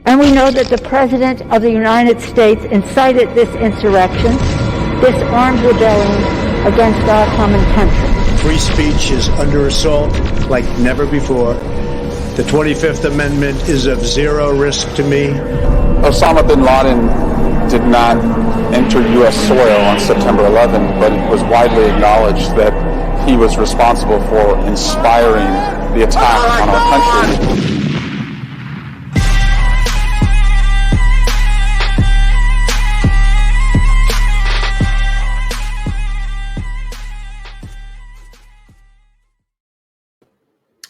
And we know that the President of the United States incited this insurrection, this armed rebellion against our common country. Free speech is under assault like never before. The 25th Amendment is of zero risk to me. Osama bin Laden did not enter U.S. soil on September 11, but it was widely acknowledged that he was responsible for inspiring the attack on our country.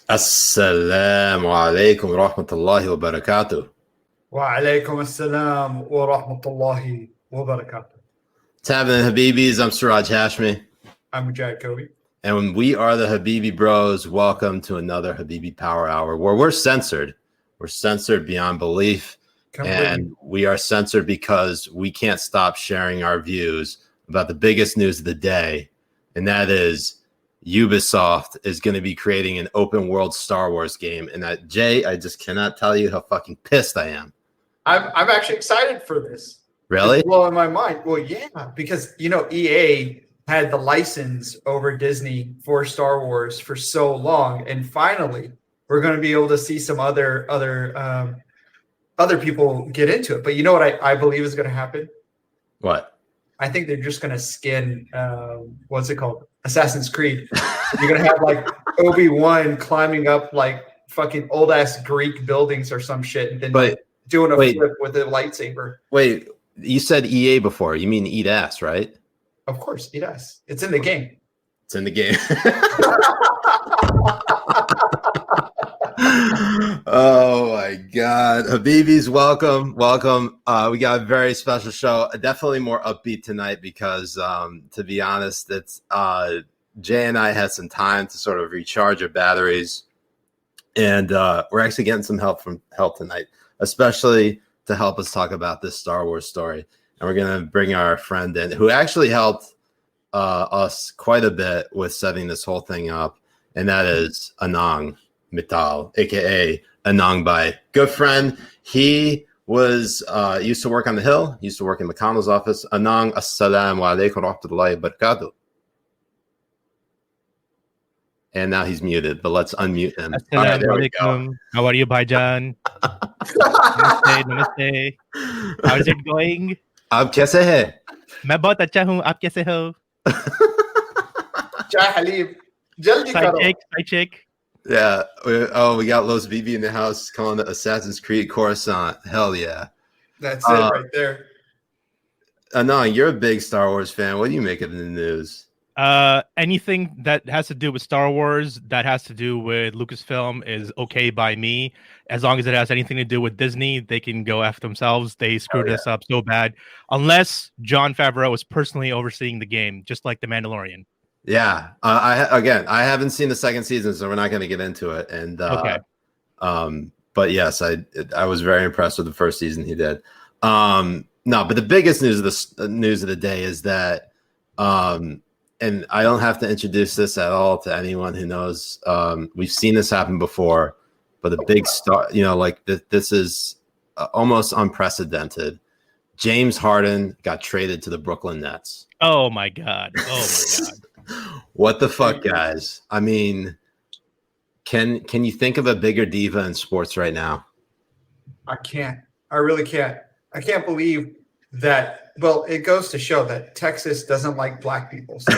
Assalamu alaikum wa rahmatullahi wa barakatuh. Wa alaikum assalam wa rahmatullahi wa barakatuh. What's happening, Habibis? I'm Siraj Hashmi. I'm Jay Kobbe. And we are the Habibi Bros. Welcome to another Habibi Power Hour where we're censored. We're censored beyond belief. And we are censored because we can't stop sharing our views about the biggest news of the day. And that is Ubisoft is going to be creating an open world Star Wars game. And Jay, I just cannot tell you how fucking pissed I am. I'm actually excited for this. Really? It's blowing my mind. Well, yeah, because, EA had the license over Disney for Star Wars for so long. And finally, we're going to be able to see some other people get into it. But you know what I believe is going to happen? What? I think they're just going to skin, what's it called? Assassin's Creed. You're going to have like Obi-Wan climbing up like fucking old ass Greek buildings or some shit and then doing a flip with a lightsaber. Wait, you said EA before. You mean eat ass, right? Of course, eat ass. It's in the game. It's in the game. Oh my God. Habibis, welcome. We got a very special show. Definitely more upbeat tonight because to be honest, it's Jay and I had some time to sort of recharge our batteries. And we're actually getting some help tonight, especially to help us talk about this Star Wars story. And we're gonna bring our friend in who actually helped us quite a bit with setting this whole thing up, and that is Anang Mittal, aka Anang Bai. Good friend. He was used to work on the Hill. He used to work in McConnell's office. Anang, assalamu alaikum wa rahmatullahi wa barakatuh. And now he's muted, but let's unmute him. All right, there we go. How are you, Bhaijan? Namaste. How's it going? आप कैसे हैं? मैं बहुत अच्छा हूँ. आप कैसे हो? Jai Halib. Jaldi karo. Side check. Yeah. We got Los Bibi in the house calling it Assassin's Creed Coruscant. Hell yeah. That's it right there. Anang, you're a big Star Wars fan. What do you make of the news? Anything that has to do with Star Wars, that has to do with Lucasfilm is okay by me. As long as it has anything to do with Disney, they can go after themselves. They screwed us up so bad. Unless Jon Favreau is personally overseeing the game, just like The Mandalorian. Yeah. I haven't seen the second season, so we're not going to get into it. And okay. But yes, I was very impressed with the first season he did. No, but the biggest news of the day is that and I don't have to introduce this at all to anyone who knows. We've seen this happen before, but the big star, this is almost unprecedented. James Harden got traded to the Brooklyn Nets. Oh my God. What the fuck, guys? I mean, can you think of a bigger diva in sports right now? I can't. I really can't. I can't believe that. Well, it goes to show that Texas doesn't like black people. So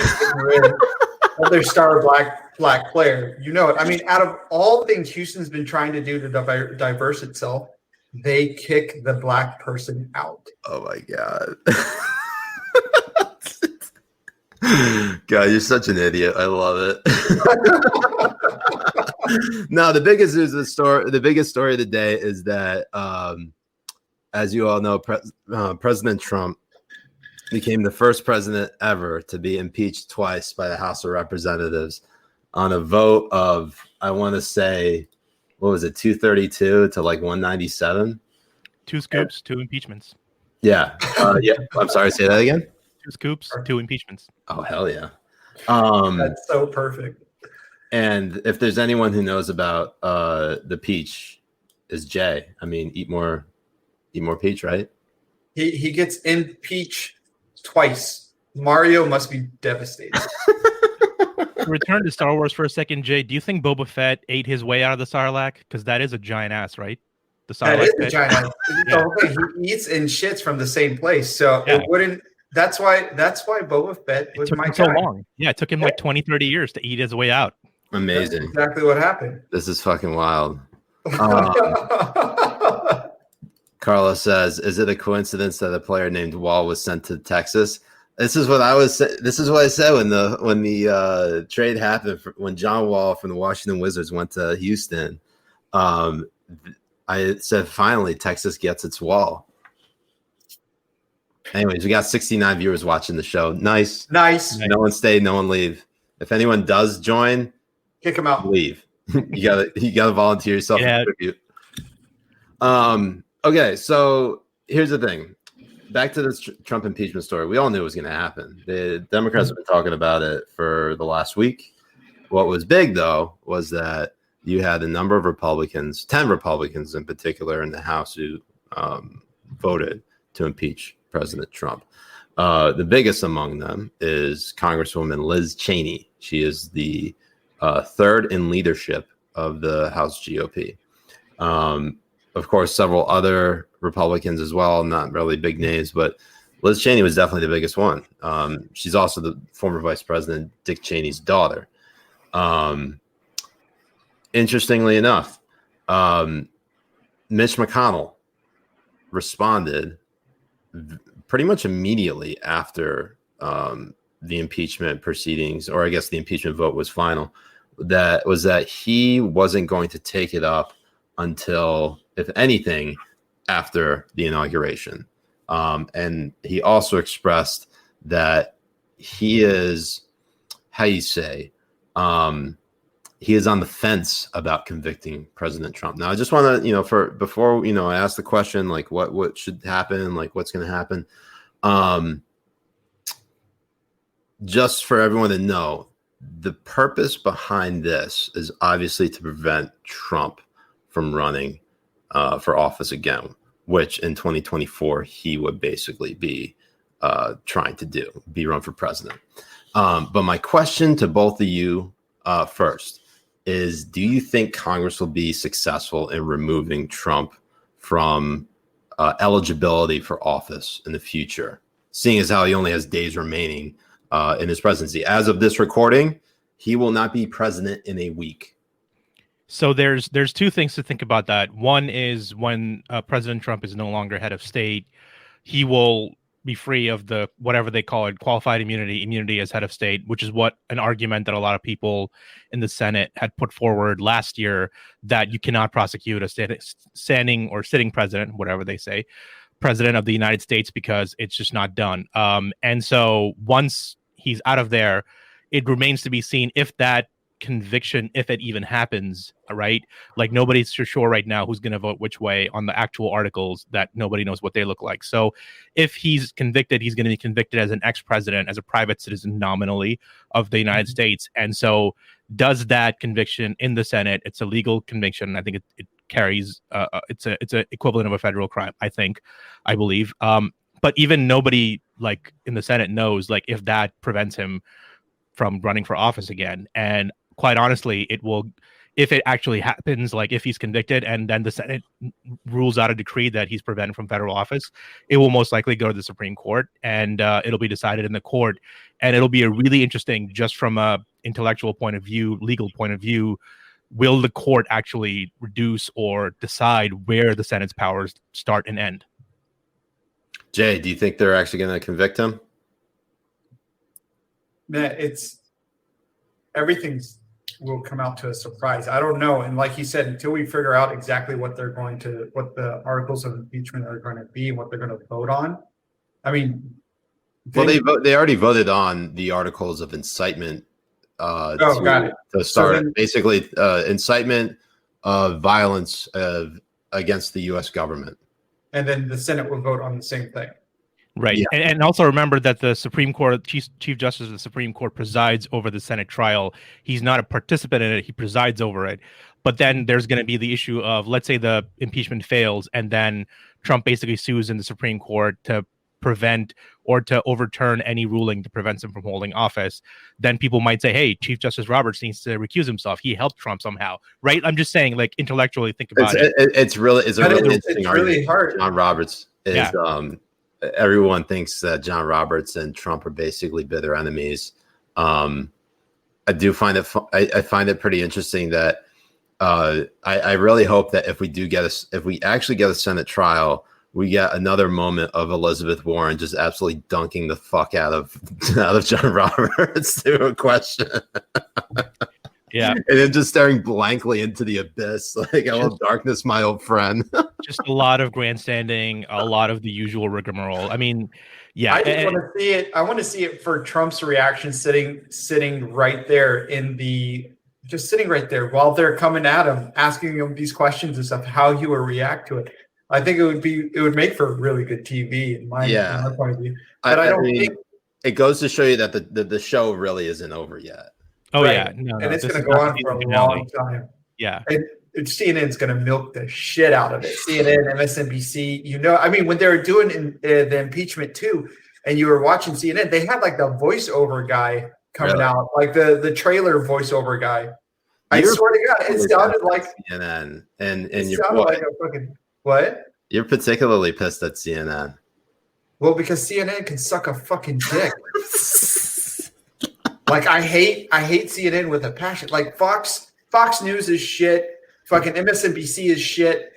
their star black player. You know it. I mean, out of all things Houston's been trying to do to diverse itself, they kick the black person out. Oh my God. God, you're such an idiot. I love it. No, the biggest news of the biggest story of the day is that, as you all know, President Trump became the first president ever to be impeached twice by the House of Representatives on a vote of, I want to say, what was it, 232 to like 197? 2 scoops, 2 impeachments. Yeah. Yeah. I'm sorry. Say that again. 2 scoops, 2 impeachments. Oh, hell yeah. That's so perfect. And if there's anyone who knows about the peach, is Jay. I mean, eat more Eat more peach, right? He gets impeached twice. Mario must be devastated. To return to Star Wars for a second, Jay, do you think Boba Fett ate his way out of the Sarlacc? Because that is a giant ass, right? The That Sarlacc is a pit. giant. Yeah. He eats and shits from the same place, so Yeah. it wouldn't. That's why Boba Fett It was took my him so guy. long. Yeah, it took him like 20, 30 years to eat his way out. Amazing. That's exactly what happened. This is fucking wild. Carlos says, "Is it a coincidence that a player named Wall was sent to Texas?" This is what I said when the trade happened. When John Wall from the Washington Wizards went to Houston, I said, "Finally, Texas gets its Wall." Anyways, we got 69 viewers watching the show. Nice. No one stayed, no one leave. If anyone does join, Kick him out. leave. you gotta volunteer yourself to contribute. Okay, so here's the thing. Back to this Trump impeachment story. We all knew it was going to happen. The Democrats have been talking about it for the last week. What was big, though, was that you had a number of Republicans, 10 Republicans in particular in the House, who voted to impeach President Trump. The biggest among them is Congresswoman Liz Cheney. She is the third in leadership of the House GOP. Of course, several other Republicans as well, not really big names, but Liz Cheney was definitely the biggest one. She's also the former Vice President Dick Cheney's daughter. Interestingly enough, Mitch McConnell responded pretty much immediately after the impeachment proceedings, or I guess the impeachment vote was final, that he wasn't going to take it up until, if anything, after the inauguration. And he also expressed that he is, he is on the fence about convicting President Trump. Now, I just want to, before I ask the question, like what should happen, like what's going to happen, just for everyone to know, the purpose behind this is obviously to prevent Trump from running for office again, which in 2024 he would basically be trying to be run for president. But my question to both of you first is, do you think Congress will be successful in removing Trump from eligibility for office in the future, seeing as how he only has days remaining in his presidency? As of this recording, he will not be president in a week. So there's two things to think about that. One is when President Trump is no longer head of state, he will be free of the whatever they call it, qualified immunity as head of state, which is what an argument that a lot of people in the Senate had put forward last year, that you cannot prosecute a standing or sitting president, whatever they say, president of the United States, because it's just not done. And so once he's out of there, it remains to be seen if that conviction, if it even happens, right? Like nobody's sure right now who's going to vote which way on the actual articles, that nobody knows what they look like. So if he's convicted, he's going to be convicted as an ex-president, as a private citizen nominally of the United States. And so does that conviction in the Senate, it's a legal conviction. I think it carries, it's a equivalent of a federal crime, I believe. But even nobody like in the Senate knows like if that prevents him from running for office again. And quite honestly, it will, if it actually happens, like if he's convicted and then the Senate rules out a decree that he's prevented from federal office, it will most likely go to the Supreme Court, and it'll be decided in the court. And it'll be a really interesting, just from a intellectual point of view, legal point of view, will the court actually reduce or decide where the Senate's powers start and end? Jay, do you think they're actually going to convict him? Man, everything's will come out to a surprise. I don't know. And like you said, until we figure out exactly what the articles of impeachment are going to be, what they're going to vote on. I mean, they already voted on the articles of incitement got it. to start, basically incitement of violence against the U.S. government. And then the Senate will vote on the same thing. Right. Yeah. And also remember that the Supreme Court, Chief Justice of the Supreme Court presides over the Senate trial. He's not a participant in it. He presides over it. But then there's going to be the issue of, let's say the impeachment fails and then Trump basically sues in the Supreme Court to prevent or to overturn any ruling to prevent him from holding office. Then people might say, hey, Chief Justice Roberts needs to recuse himself. He helped Trump somehow. Right. I'm just saying, like, intellectually think about it. It's really interesting it's argument. really hard. John Roberts is everyone thinks that John Roberts and Trump are basically bitter enemies. I do find it I find it pretty interesting that I really hope that if we actually get a Senate trial, we get another moment of Elizabeth Warren just absolutely dunking the fuck out of John Roberts to a question. Yeah. And then just staring blankly into the abyss, like, "Hello, darkness, my old friend." Just a lot of grandstanding, a lot of the usual rigmarole. I mean, yeah. I just want to see it. I want to see it for Trump's reaction sitting right there sitting right there while they're coming at him, asking him these questions and stuff, how he would react to it. I think it would make for really good TV in my point of view. But I don't think it goes to show you that the show really isn't over yet. Oh, right. yeah. No, and it's going to go on for a long time. Yeah. And CNN's going to milk the shit out of it. CNN, MSNBC, I mean, when they were doing the impeachment too, and you were watching CNN, they had like the voiceover guy coming out, like the trailer voiceover guy. I swear to God, it sounded like CNN. And it sounded like a fucking what? You're particularly pissed at CNN. Well, because CNN can suck a fucking dick. Like I hate CNN with a passion. Like Fox News is shit. Fucking MSNBC is shit.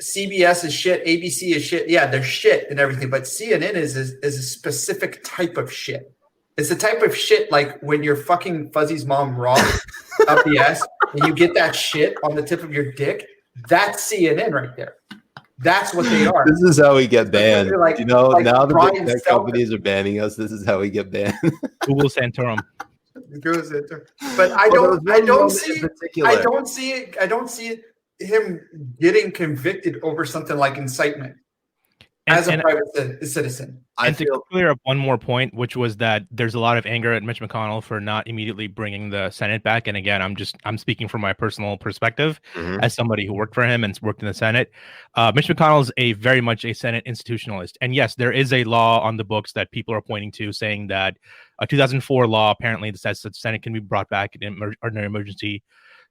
CBS is shit. ABC is shit. Yeah, they're shit and everything. But CNN is a specific type of shit. It's the type of shit like when you're fucking Fuzzy's mom raw up the ass and you get that shit on the tip of your dick. That's CNN right there. That's what they are. This is how we get banned. Like, now the Brian big tech companies are banning us. This is how we get banned. Google Santorum. But I don't see him getting convicted over something like incitement as a private citizen. And to clear up one more point, which was that there's a lot of anger at Mitch McConnell for not immediately bringing the Senate back. And again, I'm speaking from my personal perspective as somebody who worked for him and worked in the Senate. Mitch McConnell is very much a Senate institutionalist. And yes, there is a law on the books that people are pointing to saying that a 2004 law apparently says that the Senate can be brought back in ordinary emergency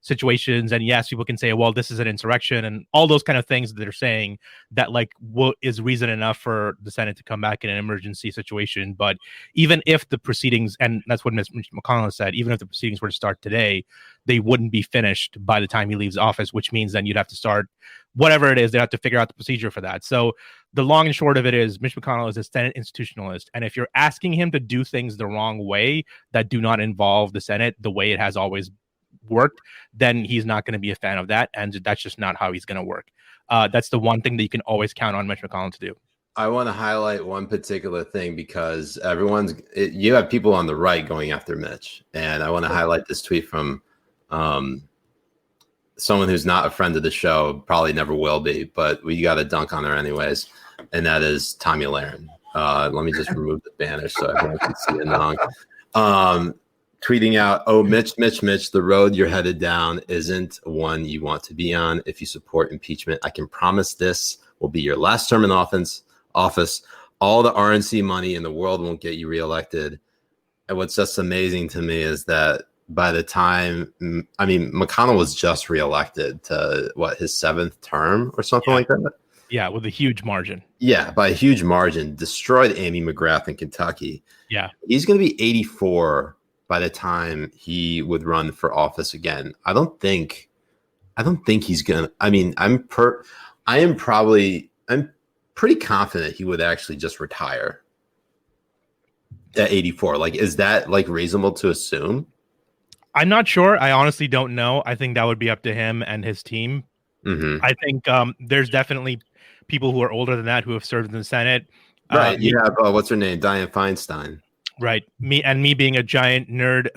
situations. And yes, people can say, well, this is an insurrection and all those kind of things that they're saying that like what is reason enough for the Senate to come back in an emergency situation. But even if the proceedings, and that's what Mitch McConnell said, even if the proceedings were to start today, they wouldn't be finished by the time he leaves office, which means then you'd have to start whatever it is. They have to figure out the procedure for that. So the long and short of it is Mitch McConnell is a Senate institutionalist. And if you're asking him to do things the wrong way that do not involve the Senate the way it has always worked, then he's not going to be a fan of that, and that's just not how he's going to work. That's the one thing that you can always count on Mitch McConnell to do. I want to highlight one particular thing because you have people on the right going after Mitch, and I want to highlight this tweet from someone who's not a friend of the show, probably never will be, but we got to dunk on her anyways, and that is Tommy Lahren. Let me just remove the banner so everyone can see it now. Tweeting out, "Oh, Mitch, the road you're headed down isn't one you want to be on. If you support impeachment, I can promise this will be your last term in office. All the RNC money in the world won't get you reelected." And what's just amazing to me is that by the time, McConnell was just reelected to his 7th term or something like that. Yeah, with a huge margin. Yeah, by a huge margin, destroyed Amy McGrath in Kentucky. Yeah, he's going to be 84 by the time he would run for office again. I don't think he's gonna. I'm pretty confident he would actually just retire at 84. Like, is that like reasonable to assume? I'm not sure. I honestly don't know. I think that would be up to him and his team. Mm-hmm. I think there's definitely people who are older than that who have served in the Senate. Right. You have what's her name, Dianne Feinstein. Right. Me being a giant nerd,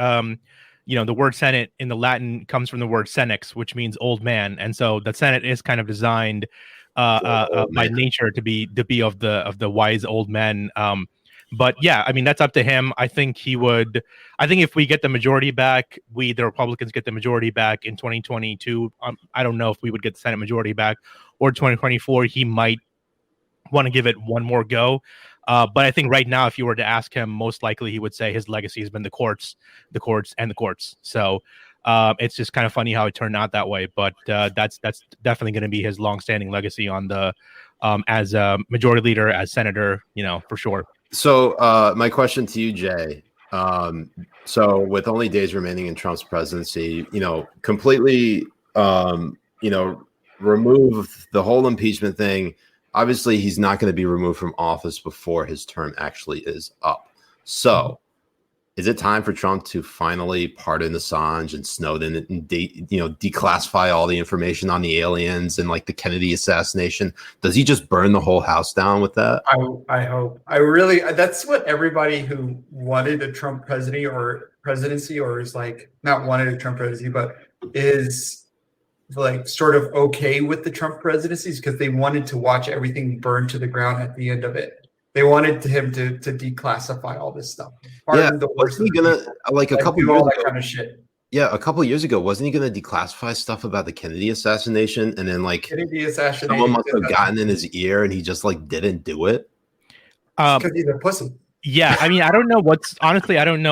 the word Senate in the Latin comes from the word senex, which means old man. And so the Senate is kind of designed by nature to be of the wise old men. But yeah, I mean, that's up to him. I think he would. I think if we get the majority back, the Republicans get the majority back in 2022. I don't know if we would get the Senate majority back or 2024. He might want to give it one more go. But I think right now, if you were to ask him, most likely he would say his legacy has been the courts, and the courts. So it's just kind of funny how it turned out that way. But that's definitely going to be his longstanding legacy on the as a majority leader, as senator, for sure. So my question to you, Jay. So with only days remaining in Trump's presidency, completely, remove the whole impeachment thing. Obviously, he's not going to be removed from office before his term actually is up. So is it time for Trump to finally pardon Assange and Snowden and declassify all the information on the aliens and like the Kennedy assassination? Does he just burn the whole house down with that? I hope. That's what everybody who wanted a Trump presidency or is like not wanted a Trump presidency, but is like sort of okay with the Trump presidencies because they wanted to watch everything burn to the ground at the end of it. They wanted him to declassify all this stuff. Wasn't he gonna a couple do years all that ago, kind of shit? Yeah, a couple years ago, wasn't he going to declassify stuff about the Kennedy assassination? And then Kennedy assassination, someone must have gotten in his ear, and he just didn't do it. Because he's a pussy. Yeah, I mean, I don't know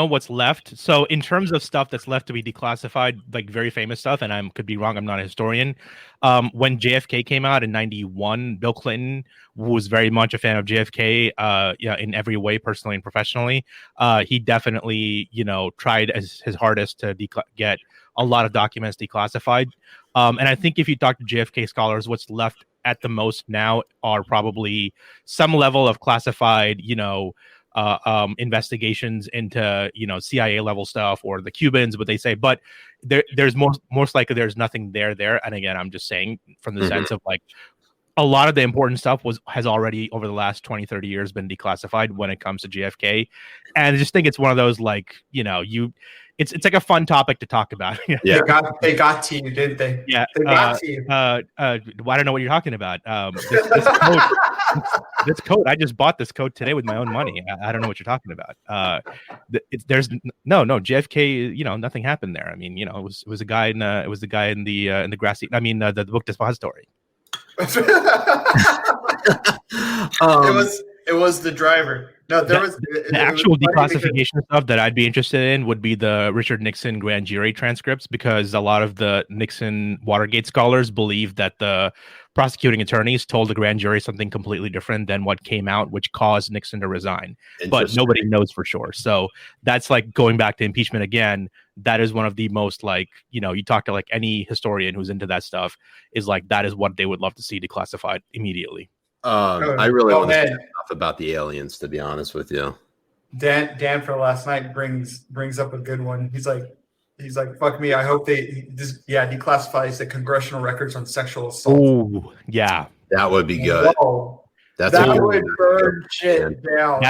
what's left. So in terms of stuff that's left to be declassified, like very famous stuff, and I could be wrong, I'm not a historian. When JFK came out in 91, Bill Clinton was very much a fan of JFK, in every way, personally and professionally. He definitely, tried his hardest to get a lot of documents declassified. And I think if you talk to JFK scholars, what's left at the most now are probably some level of classified, investigations into CIA level stuff or the Cubans, what they say, but there's most likely there's nothing there. And again, I'm just saying from the sense of a lot of the important stuff has already over the last 20-30 years been declassified when it comes to JFK. And I just think it's one of those it's like a fun topic to talk about. Yeah, they got to you, didn't they? Yeah, they got to you. I don't know what you're talking about. This coat, I just bought this coat today with my own money. I don't know what you're talking about. There's no JFK. Nothing happened there. I mean, it was a guy in the grassy. I mean, the book depository. It was the driver. No, the actual declassification stuff that I'd be interested in would be the Richard Nixon grand jury transcripts, because a lot of the Nixon Watergate scholars believe that the prosecuting attorneys told the grand jury something completely different than what came out, which caused Nixon to resign. But nobody knows for sure. So that's going back to impeachment again. That is one of the most you talk to any historian who's into that stuff is that is what they would love to see declassified immedially. I really want to say stuff about the aliens, to be honest with you. Dan for last night brings up a good one. He's like, fuck me. I hope they declassifies the congressional records on sexual assault. Oh, yeah. That would be good. Whoa. That would burn shit down.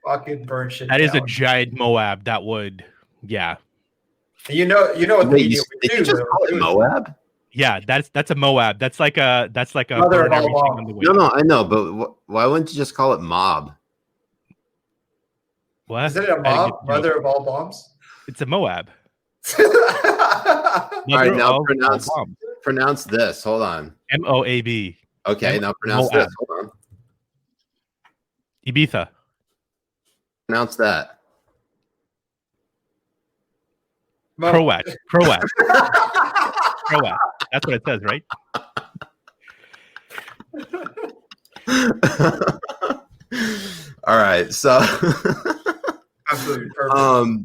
Fucking burn shit down. That is a giant Moab. That would, yeah. You know what the media would do. Did you just call it Moab? Yeah, that's a Moab. That's like a mother of all bombs. No, I know, but why wouldn't you just call it Mob? What? Is it a mob? Mother of all bombs? It's a Moab. All right, now pronounce this. Hold on. Moab. Okay, now pronounce this. Hold on. Ibiza. Pronounce that. Croat. Croat. That's what it says, right? All right, so absolutely perfect.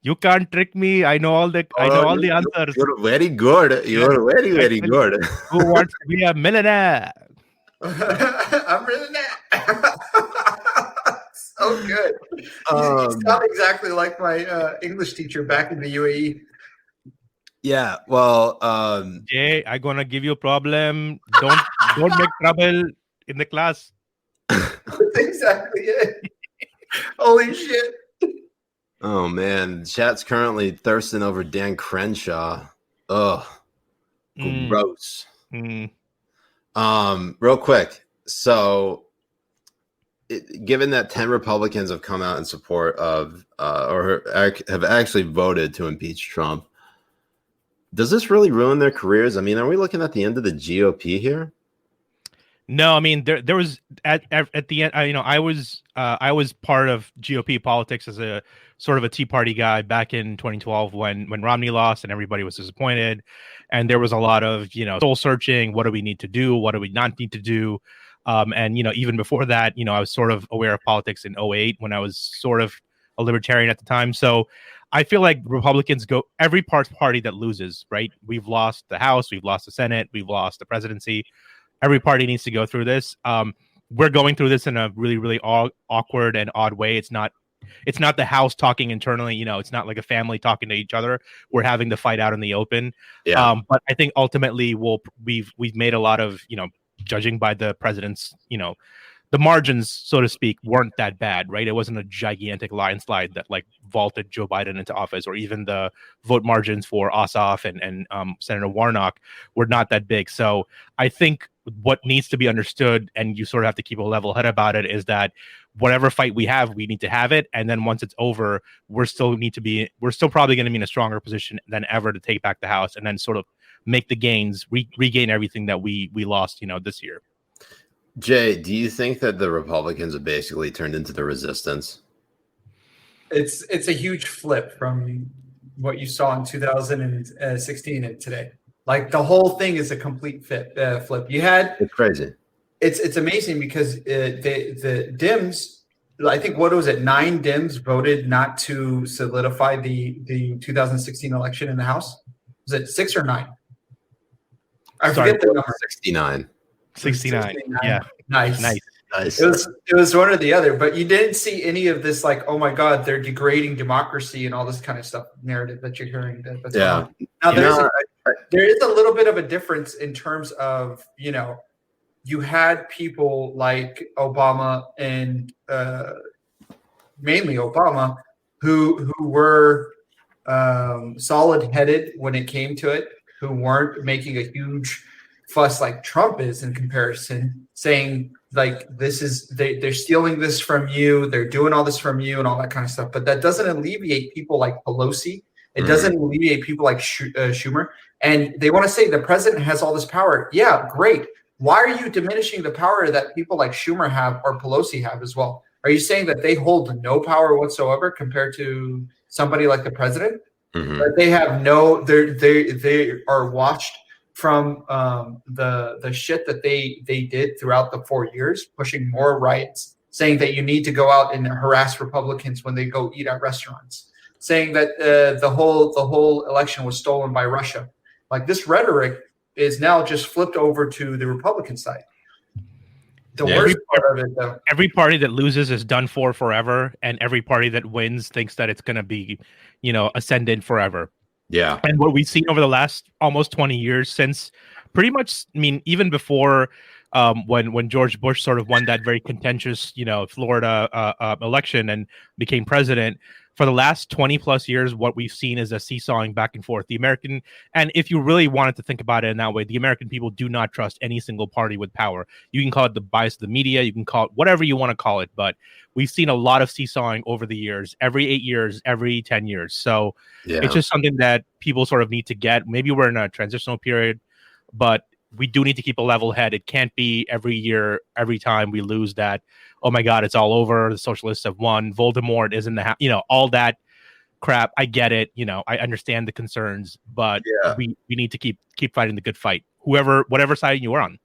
You can't trick me. I know all the answers. You're very good. You're very, very good. Who wants to be a millionaire? I'm really not. So good. You sound exactly like my English teacher back in the UAE. Yeah, well, Jay, I'm gonna give you a problem. Don't make trouble in the class. That's exactly it. Holy shit. Oh man, chat's currently thirsting over Dan Crenshaw. Ugh, gross. Real quick. So, given that 10 Republicans have come out in support of or have actually voted to impeach Trump, does this really ruin their careers? I mean, are we looking at the end of the GOP here? No, I mean there was at the end. I was part of GOP politics as a sort of a Tea Party guy back in 2012 when Romney lost and everybody was disappointed, and there was a lot of soul searching. What do we need to do? What do we not need to do? And even before that, I was sort of aware of politics in 2008 when I was sort of a libertarian at the time. So I feel like Republicans go every party that loses, right? We've lost the House, we've lost the Senate, we've lost the presidency. Every party needs to go through this. We're going through this in a really, really awkward and odd way. It's not the House talking internally. It's not like a family talking to each other. We're having to fight out in the open. Yeah. But I think ultimately we've made a lot of, judging by the president's, the margins, so to speak, weren't that bad, right? It wasn't a gigantic landslide that like vaulted Joe Biden into office, or even the vote margins for Ossoff and Senator Warnock were not that big. So I think what needs to be understood, and you sort of have to keep a level head about it, is that whatever fight we have, we need to have it. And then once it's over, we're still probably going to be in a stronger position than ever to take back the House and then sort of make the gains, regain everything that we lost, this year. Jay, do you think that the Republicans have basically turned into the resistance? It's a huge flip from what you saw in 2016 and today. Like the whole thing is a complete flip. It's crazy. It's amazing because the Dems, I think, what was it? 9 Dems voted not to solidify the 2016 election in the House. Was it 6 or 9? I forget the number. 69. 69. Yeah. Nice. It was one or the other, but you didn't see any of this like, oh my God, they're degrading democracy and all this kind of stuff narrative that you're hearing. Yeah. Now there is a little bit of a difference in terms of, you had people like Obama and mainly Obama who were solid-headed when it came to it, who weren't making a huge fuss like Trump is in comparison, saying like they're stealing this from you, they're doing all this from you and all that kind of stuff. But that doesn't alleviate people like Pelosi. It doesn't alleviate people like Schumer. And they want to say the president has all this power. Yeah, great. Why are you diminishing the power that people like Schumer have or Pelosi have as well? Are you saying that they hold no power whatsoever compared to somebody like the president? That they have they are watched from the shit that they did throughout the 4 years, pushing more riots, saying that you need to go out and harass Republicans when they go eat at restaurants, saying that the whole election was stolen by Russia. Like this rhetoric is now just flipped over to the Republican side. The worst part of it, though, every party that loses is done for forever, and every party that wins thinks that it's going to be, ascendant forever. Yeah. And what we've seen over the last almost 20 years, since pretty much, even before when George Bush sort of won that very contentious, Florida election and became president, for the last 20 plus years, what we've seen is a seesawing back and forth. And if you really wanted to think about it in that way, the American people do not trust any single party with power. You can call it the bias of the media, you can call it whatever you want to call it, but we've seen a lot of seesawing over the years, every 8 years, every 10 years. So It's just something that people sort of need to get. Maybe we're in a transitional period, but we do need to keep a level head. It can't be every year, every time we lose that, oh my God, it's all over. The socialists have won. Voldemort is in the all that crap. I get it. I understand the concerns, but we need to keep fighting the good fight, whatever side you are on.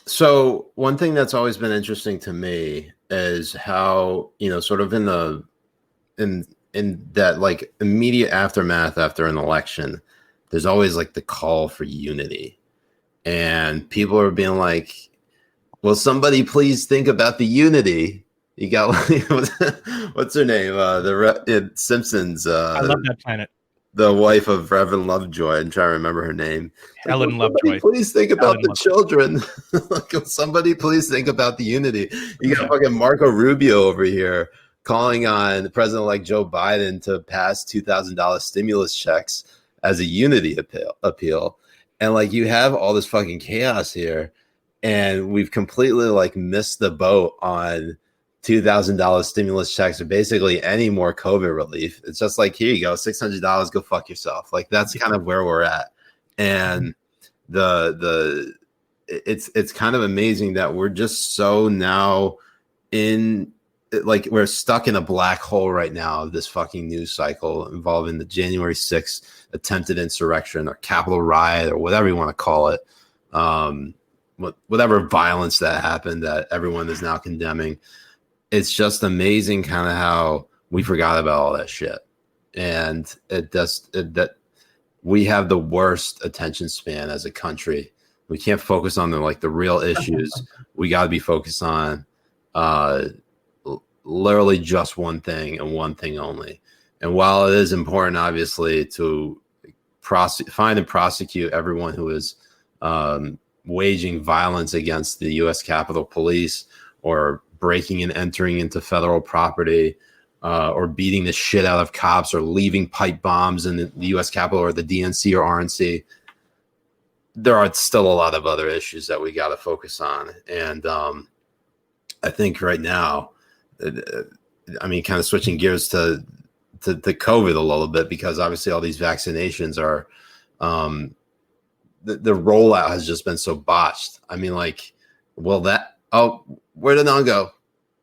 So one thing that's always been interesting to me is how, sort of in that like immediate aftermath after an election, there's always like the call for unity. And people are being like, will somebody please think about the unity? You got what's her name? The Simpsons. I love that planet. The wife of Reverend Lovejoy. I'm trying to remember her name. Helen Lovejoy. Please think about the children. Somebody please think about the unity. You got fucking Marco Rubio over here calling on the president-elect Joe Biden to pass $2,000 stimulus checks as a unity appeal. And like you have all this fucking chaos here. and we've completely like missed the boat on $2,000 stimulus checks or basically any more COVID relief. It's just like, here you go, $600, go fuck yourself. Like that's kind of where we're at. And it's kind of amazing that we're just so now in, like we're stuck in a black hole right now of this fucking news cycle involving the January 6th attempted insurrection or Capitol riot or whatever you want to call it. Whatever violence that happened that everyone is now condemning. It's just amazing kind of how we forgot about all that shit. And that we have the worst attention span as a country. We can't focus on the real issues. We got to be focused on literally just one thing and one thing only. And while it is important, obviously, to find and prosecute everyone who is waging violence against the U.S. Capitol Police or breaking and entering into federal property or beating the shit out of cops or leaving pipe bombs in the U.S. Capitol or the DNC or RNC, there are still a lot of other issues that we got to focus on. And I think right now, I mean, kind of switching gears to COVID a little bit, because obviously all these vaccinations are the rollout has just been so botched. I mean, like, where did Nan go?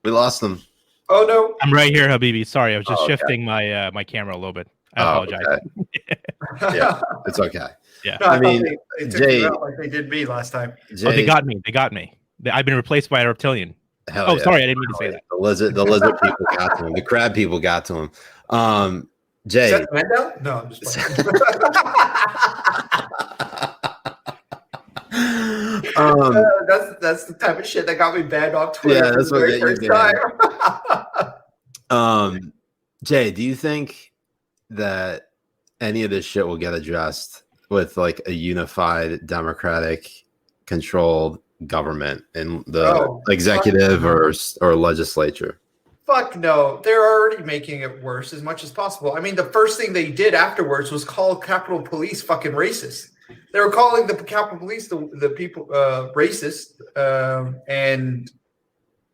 We lost them. Oh no, I'm right here, Habibi. Sorry, I was just shifting my my camera a little bit. I apologize. Okay. Yeah, it's okay. Yeah, no, I mean, they took Jay, you out like they did me last time. Jay, oh, they got me. I've been replaced by a reptilian. Hell yeah. Sorry, I didn't mean to say that. The lizard people got to him. The crab people got to him. Jay. Is that Mandel? No, I'm just playing. That's the type of shit that got me banned off Twitter. Yeah, that's what got you time. Jay, do you think that any of this shit will get addressed with like a unified democratic controlled government in the executive or legislature? Fuck no. They're already making it worse as much as possible. I mean, the first thing they did afterwards was call Capitol Police fucking racist. They were calling the Capitol Police the people racist, and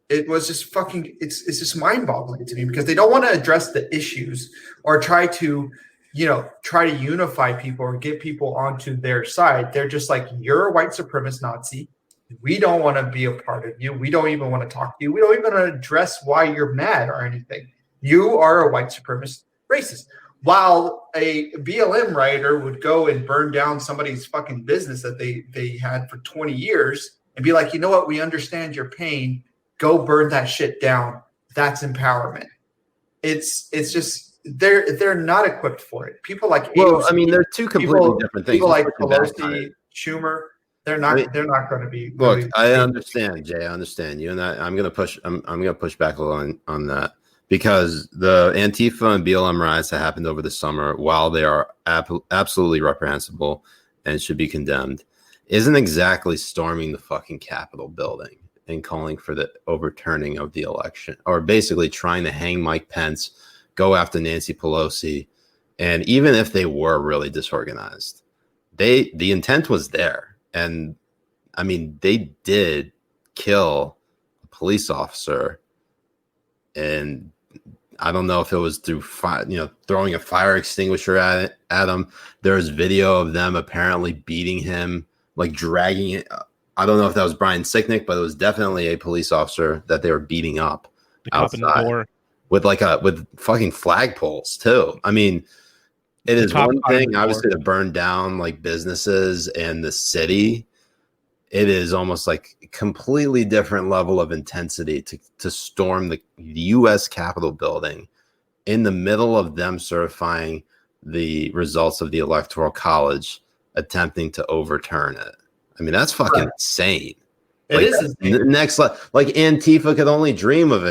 it was just fucking. It's just mind-boggling to me because they don't want to address the issues or try to unify people or get people onto their side. They're just like, you're a white supremacist Nazi. We don't want to be a part of you. We don't even want to talk to you. We don't even want to address why you're mad or anything. You are a white supremacist racist. While a BLM rioter would go and burn down somebody's fucking business that they had for 20 years and be like, you know what? We understand your pain. Go burn that shit down. That's empowerment. It's just they're not equipped for it. People like I mean, they're two completely different things. People like Pelosi, Schumer. They're not going to be. Look, I understand, Jay. I understand you, and I'm going to push. I'm going to push back a little on that, because the Antifa and BLM riots that happened over the summer, while they are absolutely reprehensible and should be condemned, isn't exactly storming the fucking Capitol building and calling for the overturning of the election, or basically trying to hang Mike Pence, go after Nancy Pelosi, and even if they were really disorganized, the intent was there. And I mean, they did kill a police officer, and I don't know if it was through throwing a fire extinguisher at him. There was video of them apparently beating him, like dragging it. I don't know if that was Brian Sicknick, but it was definitely a police officer that they were beating up outside with with fucking flagpoles too. I mean, it is one thing, obviously, to burn down like businesses and the city. It is almost like a completely different level of intensity to storm the U.S. Capitol building in the middle of them certifying the results of the Electoral College, attempting to overturn it. I mean, that's fucking insane. It is insane. Next, like Antifa could only dream of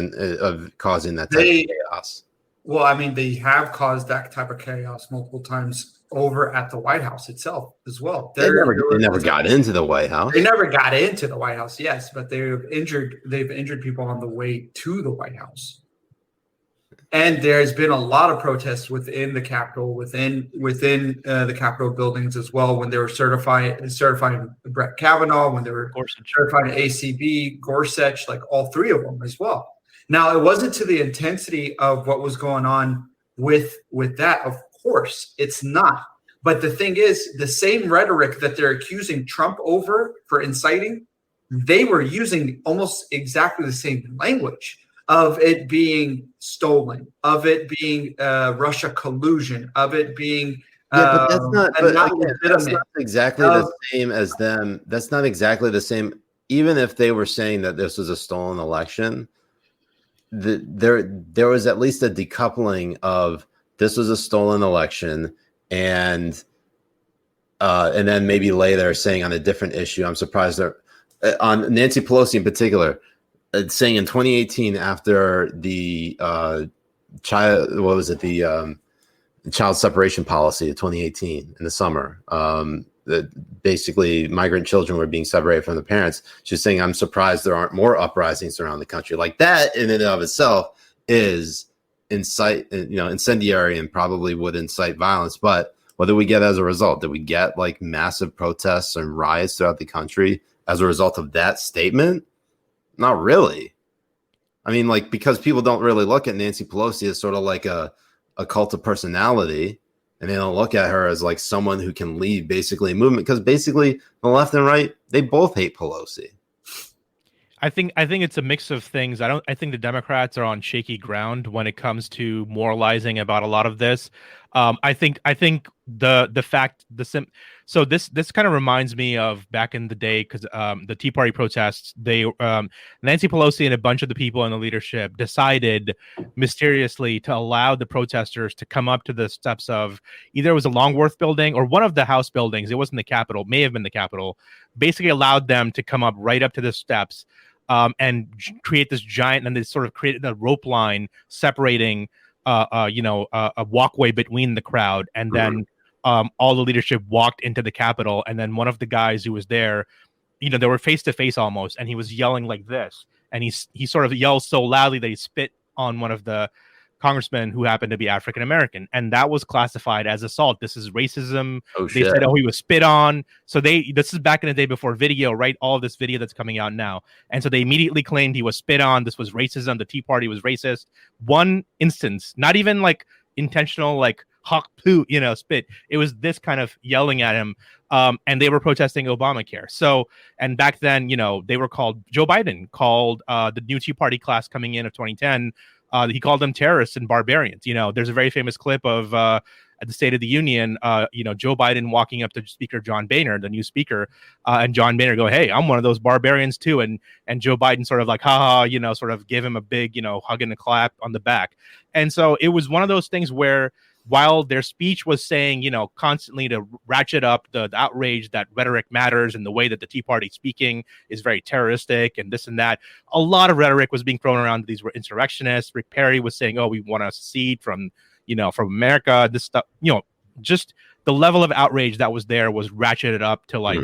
causing that type of chaos. Well, I mean, they have caused that type of chaos multiple times over at the White House itself as well. They never got into the White House. They never got into the White House, yes, but they've injured people on the way to the White House. And there's been a lot of protests within the Capitol, within the Capitol buildings as well, when they were certifying Brett Kavanaugh, when they were certifying ACB, Gorsuch, like all three of them as well. Now, it wasn't to the intensity of what was going on with that. Of course, it's not. But the thing is, the same rhetoric that they're accusing Trump over for inciting, they were using almost exactly the same language of it being stolen, of it being Russia collusion, of it being but that's not, that's not exactly the same as them. That's not exactly the same. Even if they were saying that this was a stolen election, there was at least a decoupling of this was a stolen election, and then maybe later saying on a different issue. I'm surprised they're on Nancy Pelosi in particular. Saying in 2018, after the child separation policy of 2018 in the summer, that basically migrant children were being separated from the parents. She's saying, "I'm surprised there aren't more uprisings around the country." Like that, in and of itself, is incendiary and probably would incite violence. But what did we get as a result? Did we get like massive protests and riots throughout the country as a result of that statement? Not really. I mean, like, because people don't really look at Nancy Pelosi as sort of like a cult of personality, and they don't look at her as like someone who can lead basically a movement, because basically the left and right, they both hate Pelosi. I think it's a mix of things. I think the Democrats are on shaky ground when it comes to moralizing about a lot of this. I think so this kind of reminds me of back in the day, because the Tea Party protests, Nancy Pelosi and a bunch of the people in the leadership decided mysteriously to allow the protesters to come up to the steps of either it was a Longworth building or one of the House buildings. It wasn't the Capitol, may have been the Capitol. Basically allowed them to come up right up to the steps and create this giant, and they sort of created a rope line separating a walkway between the crowd, and then all the leadership walked into the Capitol, and then one of the guys who was there, they were face to face almost, and he was yelling like this, and he sort of yelled so loudly that he spit on one of the congressmen who happened to be African American, and that was classified as assault. This is racism. They said, he was spit on. So this is back in the day before video, right? All of this video that's coming out now, and so they immediately claimed he was spit on. This was racism. The Tea Party was racist. One instance, not even like intentional, like hawk poo, spit. It was this kind of yelling at him, and they were protesting Obamacare. So, and back then, they were called, Joe Biden called the new Tea Party class coming in of 2010. He called them terrorists and barbarians. There's a very famous clip of at the State of the Union, Joe Biden walking up to Speaker John Boehner, the new speaker, and John Boehner go, "Hey, I'm one of those barbarians too." And Joe Biden sort of like, haha, sort of give him a big, hug and a clap on the back. And so it was one of those things where, while their speech was saying, constantly to ratchet up the outrage that rhetoric matters and the way that the Tea Party speaking is very terroristic and this and that, a lot of rhetoric was being thrown around. These were insurrectionists. Rick Perry was saying, "Oh, we want to secede from America." This stuff, just the level of outrage that was there was ratcheted up to like,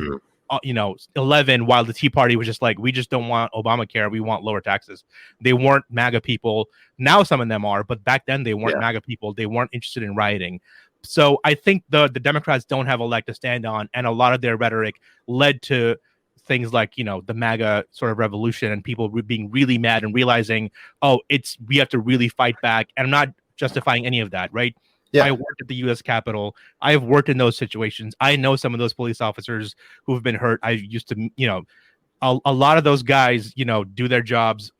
11, while the Tea Party was just like, we just don't want Obamacare. We want lower taxes. They weren't MAGA people. Now some of them are, but back then they weren't MAGA people. They weren't interested in rioting. So I think the Democrats don't have a leg to stand on, and a lot of their rhetoric led to things like, the MAGA sort of revolution and people being really mad and realizing, we have to really fight back. And I'm not justifying any of that, right? Yeah. I worked at the U.S. Capitol. I have worked in those situations. I know some of those police officers who have been hurt. I used to, a lot of those guys, do their jobs,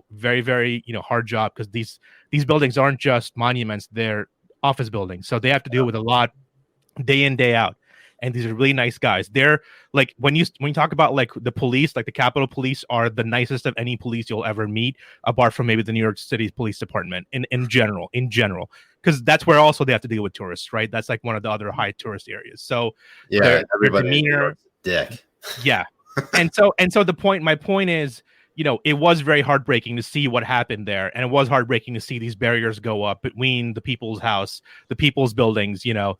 very, very, hard job, because these buildings aren't just monuments; they're office buildings. So they have to deal with a lot day in, day out. And these are really nice guys. They're like, when you talk about like the police, like the Capitol Police are the nicest of any police you'll ever meet, apart from maybe the New York City Police Department in general, because that's where also they have to deal with tourists, right? That's like one of the other high tourist areas. So yeah, everybody dick. Yeah. and so my point is, it was very heartbreaking to see what happened there. And it was heartbreaking to see these barriers go up between the people's house, the people's buildings, and,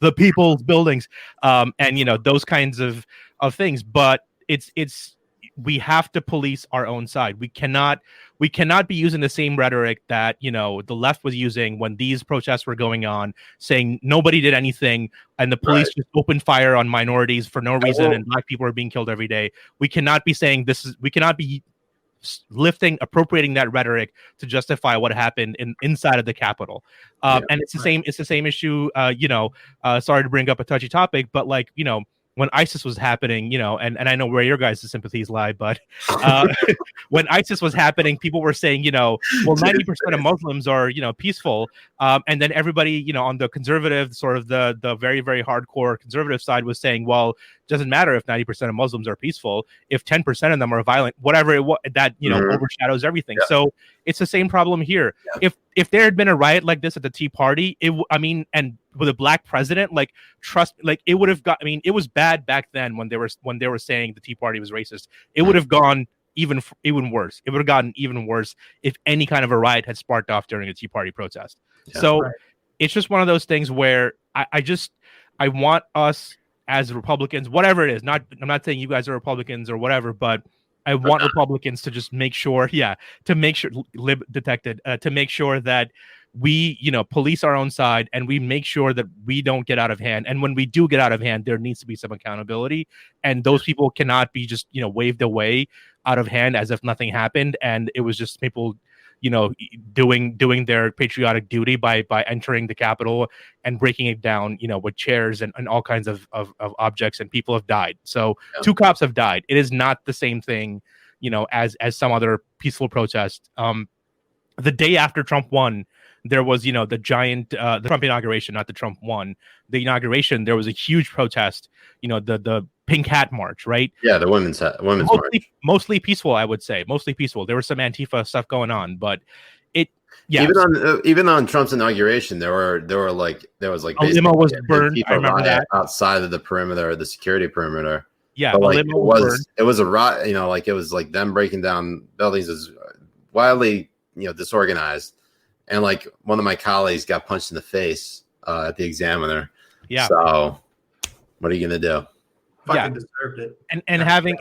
those kinds of things. But it's we have to police our own side. We cannot be using the same rhetoric that, you know, the left was using when these protests were going on, saying nobody did anything and the police just opened fire on minorities for no reason and black people are being killed every day. We cannot be saying we cannot be appropriating that rhetoric to justify what happened inside of the Capitol. And it's the same issue, sorry to bring up a touchy topic, but like, you know, when ISIS was happening, you know, and I know where your guys' sympathies lie, but when ISIS was happening, people were saying, you know, well, 90% of Muslims are, you know, peaceful. And then everybody, you know, on the conservative, sort of the very, very hardcore conservative side was saying, well, it doesn't matter if 90% of Muslims are peaceful. If 10% of them are violent, whatever it was, that, you know, overshadows everything. Yeah. So it's the same problem here. Yeah. If there had been a riot like this at the Tea Party, and with a black president, like, trust, like, it would have got, I mean, it was bad back then when they were saying the Tea Party was racist. It would have gone even worse. It would have gotten even worse if any kind of a riot had sparked off during a Tea Party protest. Yeah, so it's just one of those things where I want us as Republicans, whatever it is, I'm not saying you guys are Republicans or whatever, but I want Republicans to just make sure, to make sure that we, you know, police our own side and we make sure that we don't get out of hand. And when we do get out of hand, there needs to be some accountability. And those people cannot be just, you know, waved away out of hand as if nothing happened. And it was just people, you know, doing their patriotic duty by entering the Capitol and breaking it down, you know, with chairs and all kinds of objects, and people have died. So 2 cops have died. It is not the same thing, you know, as some other peaceful protest. The day after Trump won, there was, you know, the giant, the Trump inauguration, not the Trump won. The inauguration, there was a huge protest, you know, the Pink Hat March, right? Yeah, the women's march. Mostly peaceful, I would say. Mostly peaceful. There was some Antifa stuff going on, but even on Trump's inauguration, there was like a limo was burned. I remember that outside of the perimeter, the security perimeter. Yeah, but, like, it was a riot. You know, like, it was like them breaking down buildings is wildly, you know, disorganized. And like, one of my colleagues got punched in the face at the Examiner. Yeah. So what are you gonna do? Fucking deserved it. And having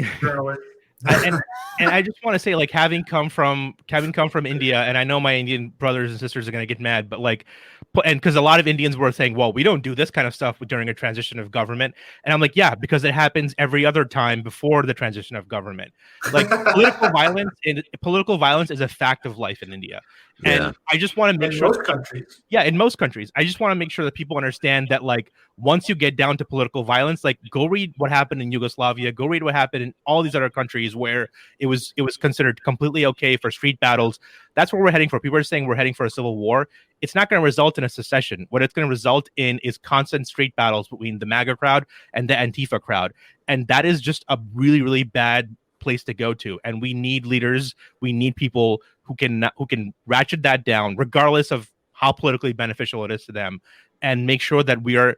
and I just want to say, like, having come from India, and I know my Indian brothers and sisters are going to get mad, but like, and because a lot of Indians were saying, well, we don't do this kind of stuff during a transition of government. And I'm like, yeah, because it happens every other time before the transition of government. Like, political violence is a fact of life in India. And I just want to make sure in most countries, I just want to make sure that people understand that, like, once you get down to political violence, like, go read what happened in Yugoslavia, go read what happened in all these other countries where it was considered completely okay for street battles. That's where we're heading for. People are saying we're heading for a civil war. It's not going to result in a secession. What it's going to result in is constant street battles between the MAGA crowd and the Antifa crowd. And that is just a really, really bad place to go to. And we need leaders. We need people who can ratchet that down, regardless of how politically beneficial it is to them, and make sure that we are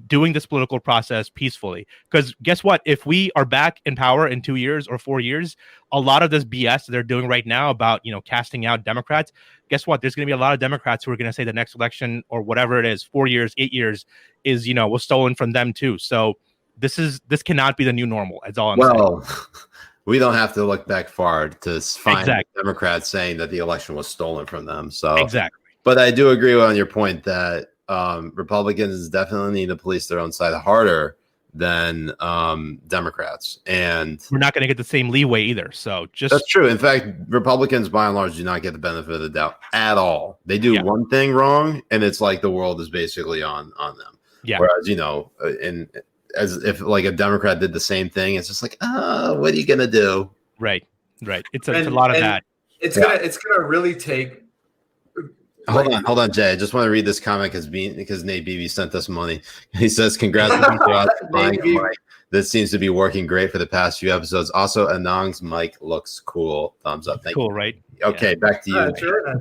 doing this political process peacefully. Because guess what? If we are back in power in 2 years or 4 years, a lot of this BS they're doing right now about, you know, casting out Democrats, guess what? There's going to be a lot of Democrats who are going to say the next election or whatever it is, 4 years, 8 years, is, you know, was stolen from them too. So this cannot be the new normal. That's all I'm saying. We don't have to look back far to find Democrats saying that the election was stolen from them. So exactly. But I do agree on your point that Republicans definitely need to police their own side harder than Democrats, and we're not going to get the same leeway either. So that's true. In fact, Republicans by and large do not get the benefit of the doubt at all. They do one thing wrong, and it's like the world is basically on them. Yeah. Whereas, you know, as if like a Democrat did the same thing, it's just like, what are you gonna do? Right. It's a lot of that. It's gonna really take. Hold on, Jay. I just want to read this comment because Nate Beebe sent us money. He says, "Congratulations to Mike. This seems to be working great for the past few episodes. Also, Anong's mic looks cool. Thumbs up. Thank you. Cool, right? Okay, back to you. Sure.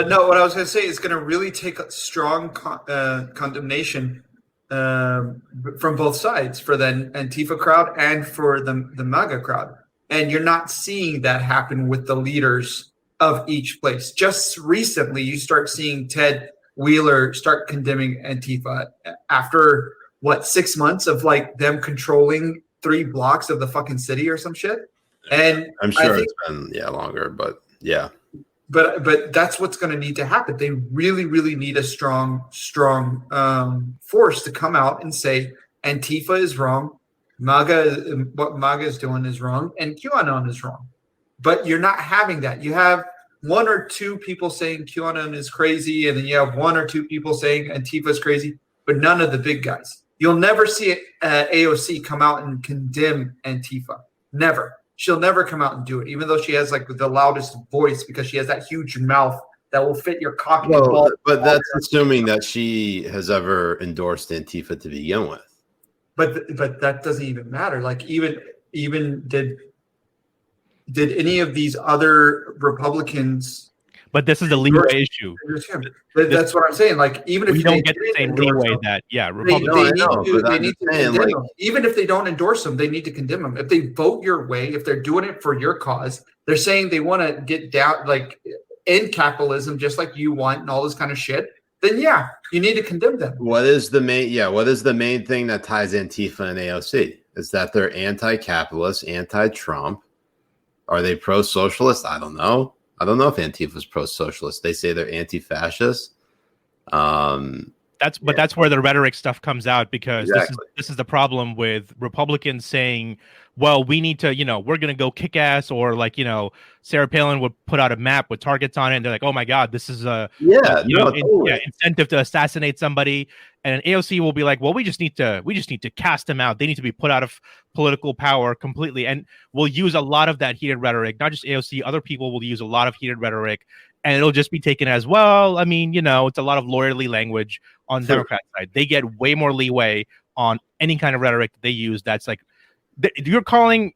No, what I was going to say is going to really take a strong condemnation from both sides, for the Antifa crowd and for the MAGA crowd. And you're not seeing that happen with the leaders of each place. Just recently, you start seeing Ted Wheeler start condemning Antifa after, 6 months of like them controlling 3 blocks of the fucking city or some shit? And I'm sure it's been longer, but yeah. But that's what's going to need to happen. They really, really need a strong force to come out and say Antifa is wrong, what MAGA is doing is wrong, and QAnon is wrong. But you're not having that. You have one or two people saying QAnon is crazy, and then you have one or two people saying Antifa is crazy, but none of the big guys. You'll never see AOC come out and condemn Antifa. Never. She'll never come out and do it, even though she has like the loudest voice because she has that huge mouth that will fit your cocky ball. But that's assuming that she has ever endorsed Antifa to begin with. But that doesn't even matter. Like even did any of these other Republicans? But this is the leeway issue. That's what I'm saying. Like even if we don't get the same leeway that Republicans, they need to condemn them. Even if they don't endorse them, they need to condemn them. If they vote your way, if they're doing it for your cause, they're saying they want to get down, like end capitalism, just like you want, and all this kind of shit. Then you need to condemn them. What is the main thing that ties Antifa and AOC? Is that they're anti-capitalist, anti-Trump? Are they pro-socialist? I don't know. I don't know if Antifa is pro-socialist. They say they're anti-fascist. That's where the rhetoric stuff comes out, because this is the problem with Republicans saying, well, we need to, we're going to go kick ass, or like, Sarah Palin would put out a map with targets on it, and they're like, oh my God, this is a incentive to assassinate somebody. And AOC will be like, well, we just need to cast them out. They need to be put out of political power completely. And we'll use a lot of that heated rhetoric. Not just AOC, other people will use a lot of heated rhetoric, and it'll just be taken as, well, I mean, it's a lot of lawyerly language on the Democrat side. They get way more leeway on any kind of rhetoric that they use. That's like, you're calling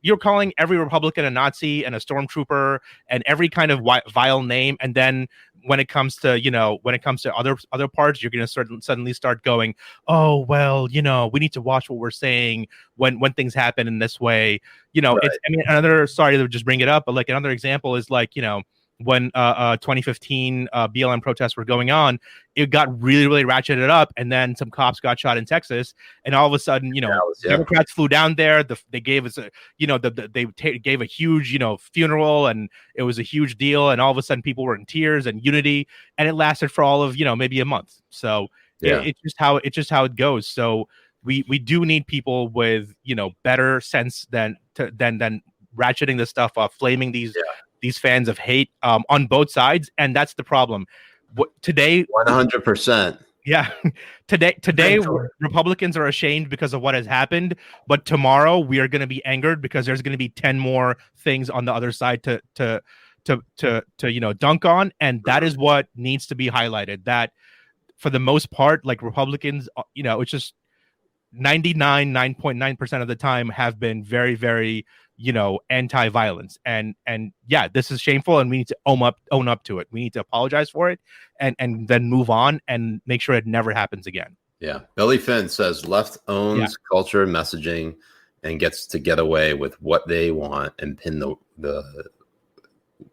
every Republican a Nazi and a stormtrooper and every kind of vile name, and then when it comes to other parts, you're going to suddenly start going, oh well, we need to watch what we're saying when things happen in this way. Sorry to just bring it up, but like another example is like when 2015 BLM protests were going on, it got really, really ratcheted up, and then some cops got shot in Texas, and all of a sudden, Democrats flew down there. They gave us gave a huge, funeral, and it was a huge deal, and all of a sudden, people were in tears and unity, and it lasted for all of maybe a month. So it's just how it goes. So we do need people with better sense than ratcheting this stuff up, flaming these fans of hate on both sides, and that's the problem. Today, 100%. Yeah, today Republicans are ashamed because of what has happened, but tomorrow we are going to be angered because there's going to be 10 more things on the other side to dunk on, and that is what needs to be highlighted. That for the most part, like Republicans, it's just 9.9% of the time have been very, very anti-violence, and this is shameful, and we need to own up to it. We need to apologize for it, and then move on and make sure it never happens again. Billy Finn says left owns culture and messaging and gets to get away with what they want and pin the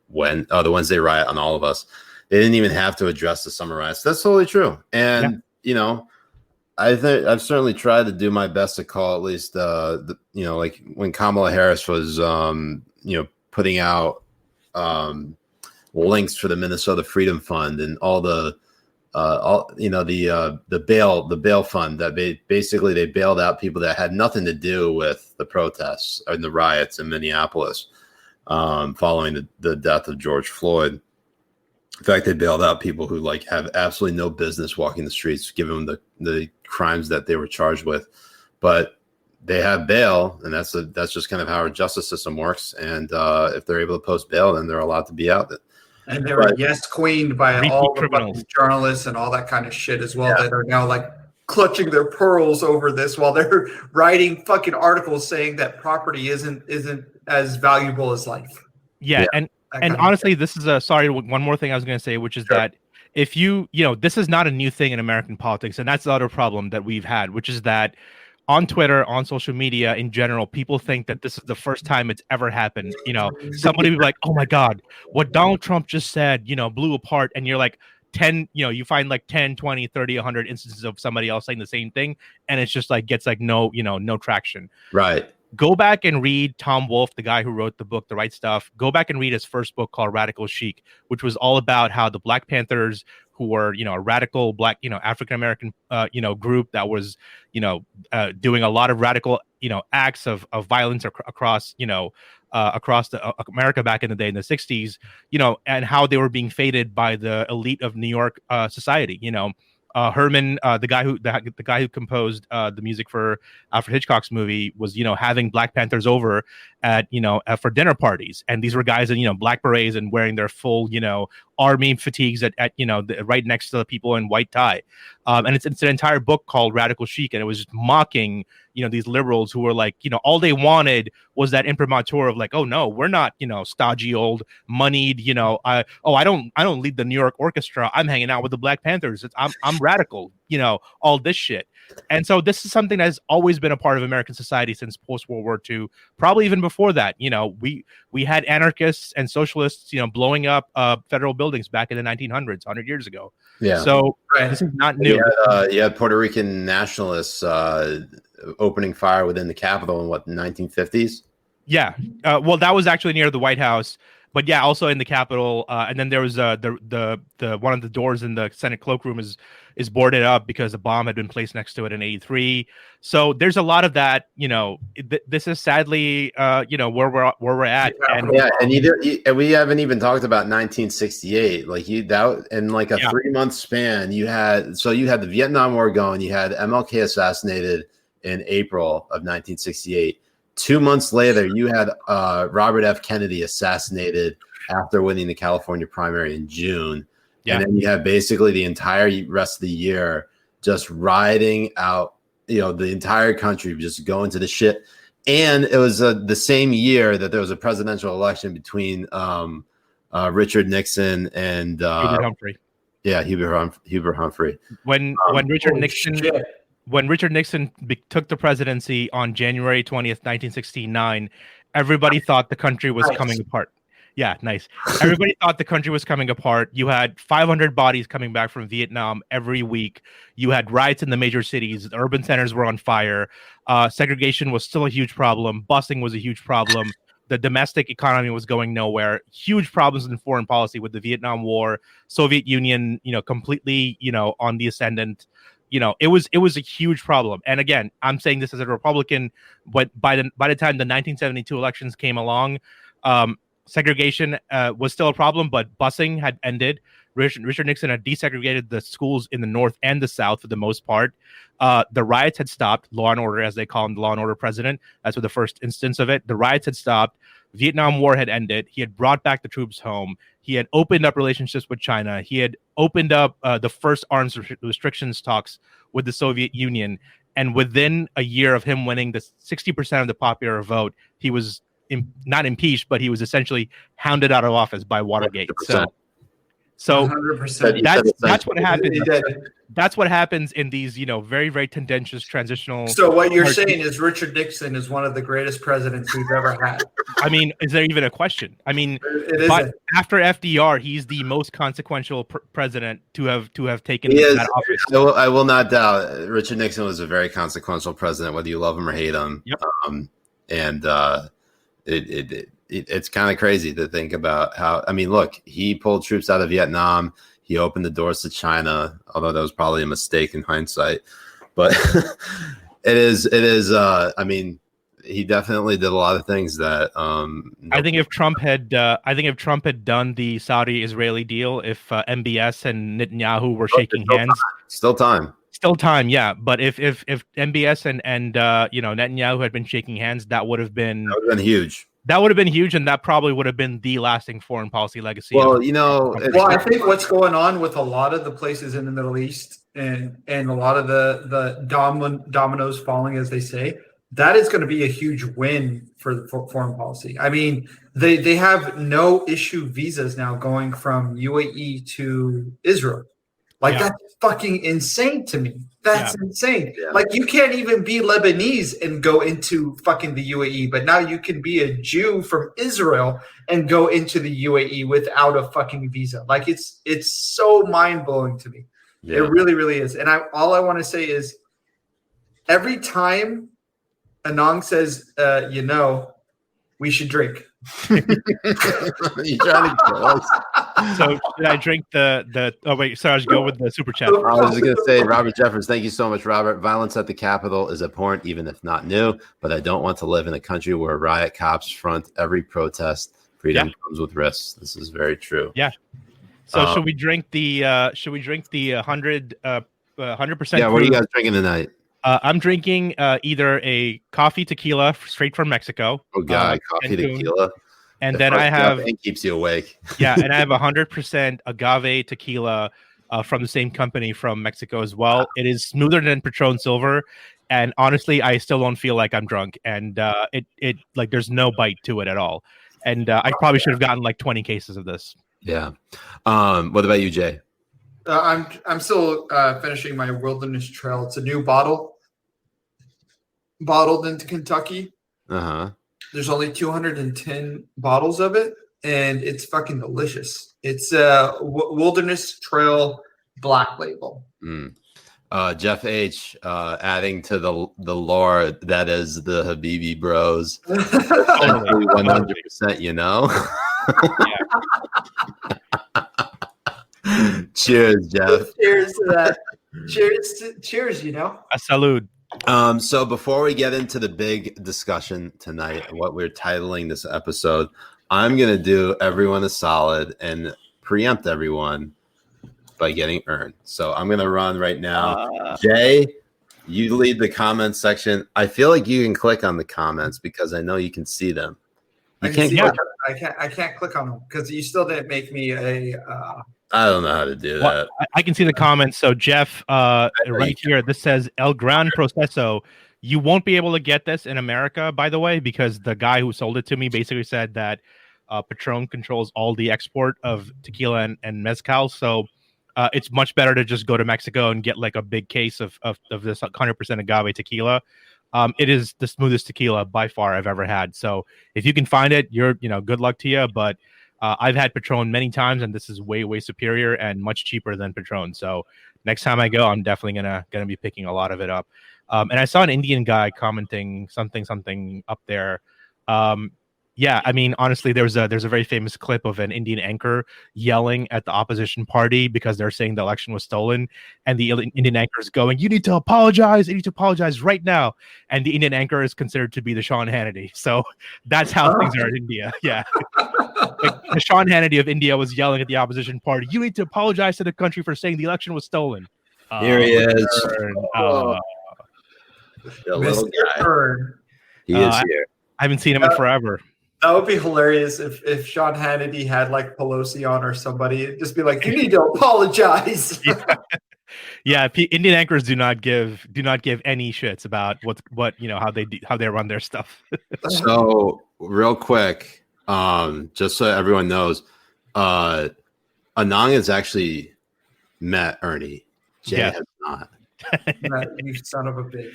Wednesday riot on all of us. They didn't even have to address the summer riots. That's totally true. And I think I've certainly tried to do my best to call at least like when Kamala Harris was putting out links for the Minnesota Freedom Fund and all the bail fund that they bailed out people that had nothing to do with the protests and the riots in Minneapolis following the death of George Floyd. In fact, they bailed out people who have absolutely no business walking the streets, given the crimes that they were charged with. But they have bail, and that's just kind of how our justice system works. And if they're able to post bail, then they're allowed to be out. And they were queened by all the fucking journalists and all that kind of shit as well that are now clutching their pearls over this while they're writing fucking articles saying that property isn't as valuable as life. And honestly, this is one more thing I was going to say, which is that if this is not a new thing in American politics, and that's the other problem that we've had, which is that on Twitter, on social media in general, people think that this is the first time it's ever happened. Somebody will be like, oh my God, what Donald Trump just said, blew apart. And you're like 10, you find 10, 20, 30, 100 instances of somebody else saying the same thing. And it's just gets no traction. Right. Go back and read Tom Wolfe, the guy who wrote the book, The Right Stuff. Go back and read his first book called Radical Chic, which was all about how the Black Panthers, who were, a radical Black, African-American, group that was, doing a lot of radical, acts of violence across, across America back in the day in the 60s, and how they were being faded by the elite of New York society, Herman, the guy who composed the music for Alfred Hitchcock's movie, was having Black Panthers over at for dinner parties, and these were guys in black berets and wearing their full army fatigues at right next to the people in white tie, and it's an entire book called Radical Chic, and it was just mocking these liberals who were like all they wanted was that imprimatur of like, oh no, we're not stodgy old moneyed I don't lead the New York Orchestra, I'm hanging out with the Black Panthers, I'm radical, all this shit. And so this is something that has always been a part of American society since post-World War II, probably even before that. We had anarchists and socialists blowing up federal buildings back in the 1900s, 100 years ago. Yeah. So this is not new. You had Puerto Rican nationalists opening fire within the Capitol in the 1950s? Yeah. Well, that was actually near the White House. But yeah, also in the Capitol, and then there was the one of the doors in the Senate cloakroom is boarded up because a bomb had been placed next to it in '83. So there's a lot of that. This is sadly, where we're at. And and we haven't even talked about 1968. Like in like a 3-month span, you had the Vietnam War going. You had MLK assassinated in April of 1968. 2 months later, you had Robert F. Kennedy assassinated after winning the California primary in June. Yeah. And then you have basically the entire rest of the year just riding out, the entire country just going to the shit. And it was the same year that there was a presidential election between Richard Nixon and Hubert Humphrey. Yeah, Hubert Humphrey. When Richard Nixon... Shit. When Richard Nixon took the presidency on January 20th, 1969, everybody thought the country was coming apart. Yeah, nice. Everybody thought the country was coming apart. You had 500 bodies coming back from Vietnam every week. You had riots in the major cities. The urban centers were on fire. Segregation was still a huge problem. Busing was a huge problem. The domestic economy was going nowhere. Huge problems in foreign policy with the Vietnam War, Soviet Union, completely, on the ascendant. It was a huge problem. And again, I'm saying this as a Republican, but by the time the 1972 elections came along, segregation was still a problem, but busing had ended. Richard Nixon had desegregated the schools in the North and the South for the most part. The riots had stopped. Law and order, as they call him, the law and order president. That's what the first instance of it. The riots had stopped. Vietnam War had ended. He had brought back the troops home. He had opened up relationships with China. He had opened up the first arms restrictions talks with the Soviet Union. And within a year of him winning the 60% of the popular vote, he was not impeached, but he was essentially hounded out of office by Watergate. 100%. So 100%. That's what happens. That's what happens in these, very, very tendentious transitional. So what you're saying is Richard Nixon is one of the greatest presidents we've ever had. I mean, is there even a question? I mean, but after FDR, he's the most consequential president to have taken that office. I will not doubt Richard Nixon was a very consequential president, whether you love him or hate him. Yep. It's kind of crazy to think about how, look, he pulled troops out of Vietnam. He opened the doors to China, although that was probably a mistake in hindsight. But it is. He definitely did a lot of things that. I think if Trump had done the Saudi-Israeli deal, if MBS and Netanyahu were shaking hands, still time. Yeah. But if MBS and Netanyahu had been shaking hands, that would have been huge. That would have been huge, and that probably would have been the lasting foreign policy legacy. Well, I think what's going on with a lot of the places in the Middle East and a lot of the dominoes falling, as they say, that is going to be a huge win for foreign policy. I mean, they have no issue visas now going from UAE to Israel. That's fucking insane to me. That's insane. Yeah. Like, you can't even be Lebanese and go into fucking the UAE, but now you can be a Jew from Israel and go into the UAE without a fucking visa. Like, it's so mind blowing to me. Yeah. It really, really is. And all I want to say is, every time Anong says, we should drink. You trying to kill us? So should I drink the? Oh wait, Sarge, go with the super chat. I was just gonna say, Robert Jeffers, thank you so much, Robert. Violence at the Capitol is abhorrent, even if not new. But I don't want to live in a country where riot cops front every protest. Freedom comes with risks. This is very true. Yeah. So should we drink the 100%? Yeah. What are you guys drinking tonight? I'm drinking either a coffee tequila straight from Mexico. Oh God, coffee tequila. And then I have keeps you awake. Yeah, and I have 100% agave tequila from the same company from Mexico as well. Wow. It is smoother than Patron Silver, and honestly, I still don't feel like I'm drunk. And it like there's no bite to it at all. And I probably should have gotten like 20 cases of this. Yeah. What about you, Jay? I'm still finishing my Wilderness Trail. It's a new bottled into Kentucky. There's only 210 bottles of it, and it's fucking delicious. It's Wilderness Trail Black Label. Jeff H. Adding to the lore that is the Habibi Bros. 100%, you know. Cheers, Jeff. Cheers to that. Cheers, you know. A salud. So before we get into the big discussion tonight, what we're titling this episode, I'm going to do everyone a solid and preempt everyone by getting earned. So I'm going to run right now. Jay, you lead the comments section. I feel like you can click on the comments because I know you can see them. I can't click on them because you still didn't make me a. I don't know how to do that. I can see the comments. So Jeff, right here, this says El Gran Proceso. You won't be able to get this in America, by the way, because the guy who sold it to me basically said that Patron controls all the export of tequila and mezcal. So it's much better to just go to Mexico and get like a big case of this 100% agave tequila. It is the smoothest tequila by far I've ever had. So if you can find it, good luck to you. But I've had Patron many times, and this is way, way superior and much cheaper than Patron. So next time I go, I'm definitely gonna be picking a lot of it up. And I saw an Indian guy commenting something up there. Yeah, I mean, honestly, there's a very famous clip of an Indian anchor yelling at the opposition party because they're saying the election was stolen, and the Indian anchor is going, "You need to apologize. You need to apologize right now." And the Indian anchor is considered to be the Sean Hannity. So that's how things are in India. Yeah, like the Sean Hannity of India was yelling at the opposition party, "You need to apologize to the country for saying the election was stolen." Here he is. The little guy. He is here. I haven't seen him in forever. That would be hilarious if Sean Hannity had like Pelosi on or somebody. It'd just be like, you need to apologize. Yeah, Indian anchors do not give any shits about how they run their stuff. So real quick, just so everyone knows, Anang has actually met Ernie. Jay has not. You son of a bitch.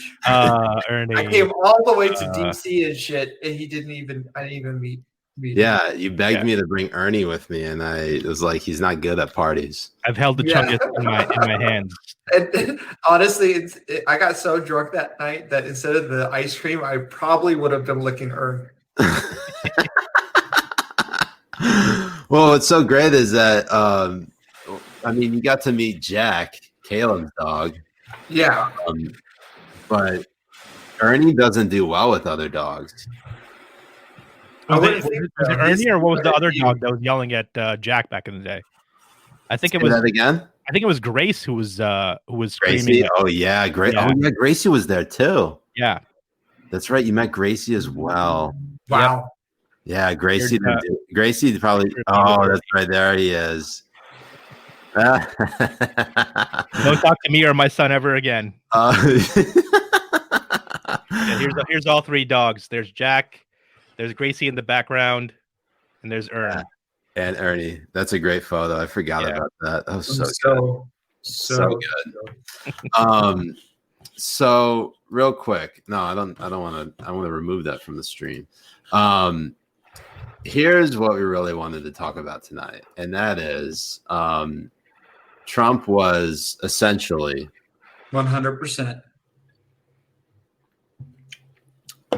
Ernie. I came all the way to DC and shit, and I didn't even meet Yeah, him. You begged me to bring Ernie with me, and I was like, he's not good at parties. I've held the chungus in my hands. And honestly, I got so drunk that night that instead of the ice cream, I probably would have been licking Ern. Well, what's so great is that you got to meet Jack, Caleb's dog. Yeah. But Ernie doesn't do well with other dogs. Was it Ernie or what was the other dog that was yelling at Jack back in the day? I think it was that again. I think it was Grace who was Gracie? screaming. Oh yeah, Gracie. Yeah. Oh yeah, Gracie was there too. Yeah, that's right. You met Gracie as well. Wow. Yeah, Gracie. Gracie probably. Oh, that's right. There he is. Don't talk to me or my son ever again. Here's all three dogs. There's Jack, there's Gracie in the background, and there's Ern. And Ernie. That's a great photo. I forgot about that. That was so good. So real quick. No, I don't want to. I want to remove that from the stream. Here's what we really wanted to talk about tonight, and that is Trump was essentially 100%.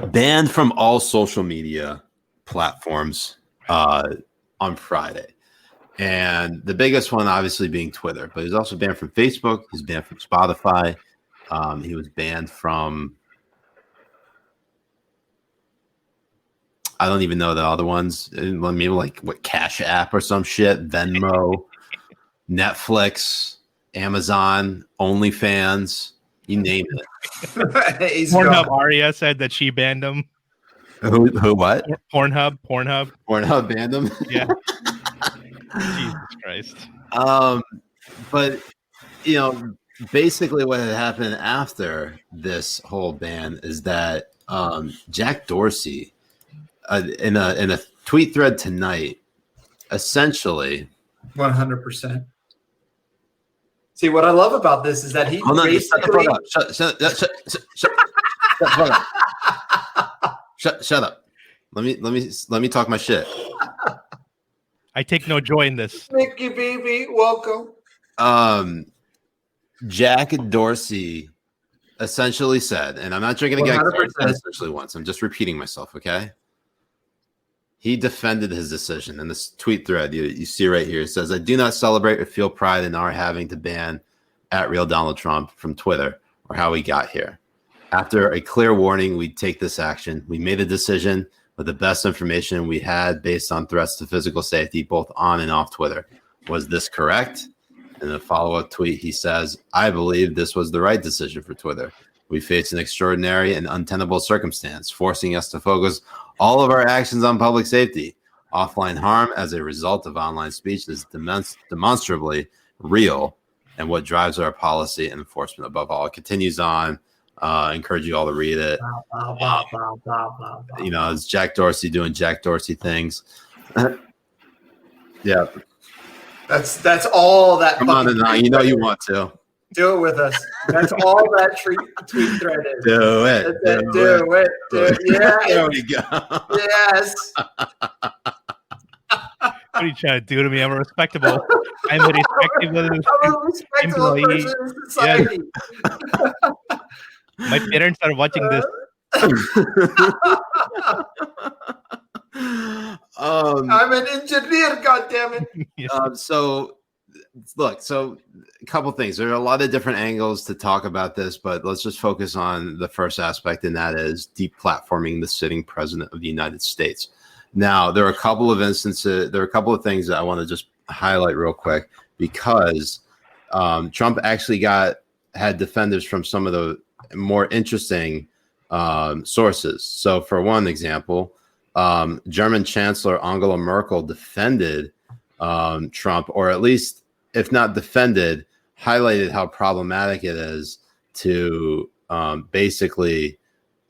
banned from all social media platforms on Friday. And the biggest one, obviously, being Twitter. But he's also banned from Facebook. He's banned from Spotify. He was banned from, I don't even know the other ones. Maybe like what, Cash App or some shit, Venmo, Netflix, Amazon, OnlyFans, you name it. Pornhub Aria said that she banned him. Who what? Pornhub banned him? Yeah. Jesus Christ. But, you know, basically what had happened after this whole ban is that Jack Dorsey, in a tweet thread tonight, essentially 100%. See, what I love about this is that he basically shut up. Let me talk my shit. I take no joy in this. Mickey baby, welcome. Jack Dorsey essentially said, and I'm not going to get essentially once. I'm just repeating myself, okay? He defended his decision in this tweet thread you see right here. It says, "I do not celebrate or feel pride in our having to ban @real Donald Trump from Twitter or how we got here. After a clear warning, we'd take this action. We made a decision with the best information we had based on threats to physical safety, both on and off Twitter. Was this correct?" In a follow-up tweet, he says, "I believe this was the right decision for Twitter. We face an extraordinary and untenable circumstance, forcing us to focus all of our actions on public safety. Offline harm as a result of online speech is demonstrably real and what drives our policy and enforcement above all." It continues on. I encourage you all to read it. You know, it's Jack Dorsey doing Jack Dorsey things. Yeah. That's all that. Come on, you know you want to. Do it with us. That's all that tweet thread is. Do it. Do it. Yeah. There we go. Yes. What are you trying to do to me? I'm a respectable. I'm a respectable person in society. Yeah. My parents are watching this. I'm an engineer, goddammit. So a couple things. There are a lot of different angles to talk about this, but let's just focus on the first aspect, and that is deplatforming the sitting president of the United States. Now, there are a couple of instances. There are a couple of things that I want to just highlight real quick, because Trump actually had defenders from some of the more interesting sources. So, for one example, German Chancellor Angela Merkel defended Trump, or at least, if not defended, highlighted how problematic it is to basically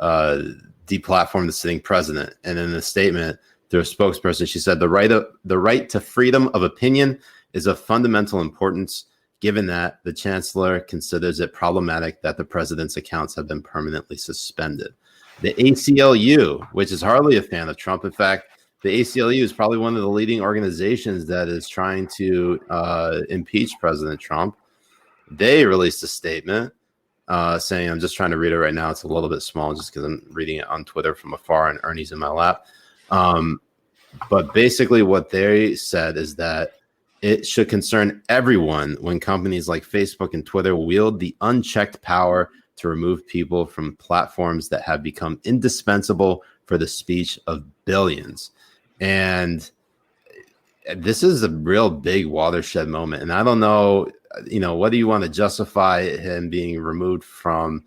deplatform the sitting president. And in a statement through a spokesperson, she said, the right to freedom of opinion is of fundamental importance, given that the chancellor considers it problematic that the president's accounts have been permanently suspended. The ACLU, which is hardly a fan of Trump. In fact, the ACLU is probably one of the leading organizations that is trying to impeach President Trump. They released a statement saying, I'm just trying to read it right now. It's a little bit small just because I'm reading it on Twitter from afar and Ernie's in my lap. But basically what they said is that it should concern everyone when companies like Facebook and Twitter wield the unchecked power to remove people from platforms that have become indispensable for the speech of billions. And this is a real big watershed moment. And I don't know, whether you want to justify him being removed from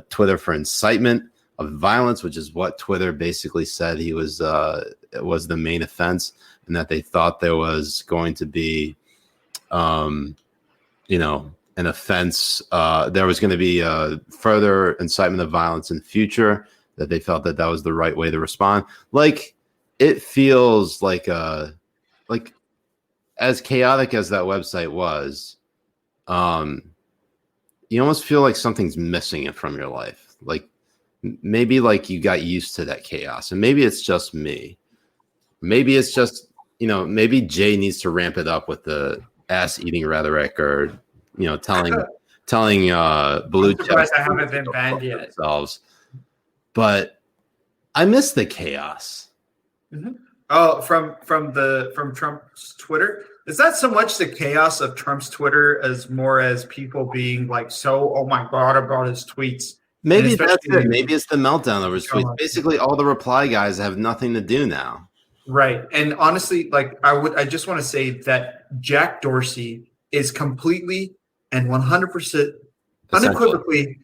Twitter for incitement of violence, which is what Twitter basically said he was the main offense, and that they thought there was going to be, an offense. There was going to be further incitement of violence in the future, that they felt that was the right way to respond. Like, it feels like as chaotic as that website was, you almost feel like something's missing from your life. Like, maybe like you got used to that chaos, and maybe it's just me. Maybe it's just, maybe Jay needs to ramp it up with the ass eating rhetoric, or, telling blue I haven't been banned yet. Themselves. But I miss the chaos. Mm-hmm. Oh, from Trump's Twitter. Is that so much the chaos of Trump's Twitter as more as people being like, so, oh my God, about his tweets? Maybe that's it. Maybe it's the meltdown over his tweets. Basically, all the reply guys have nothing to do now. Right. And honestly, like I just want to say that Jack Dorsey is completely and 100% unequivocally,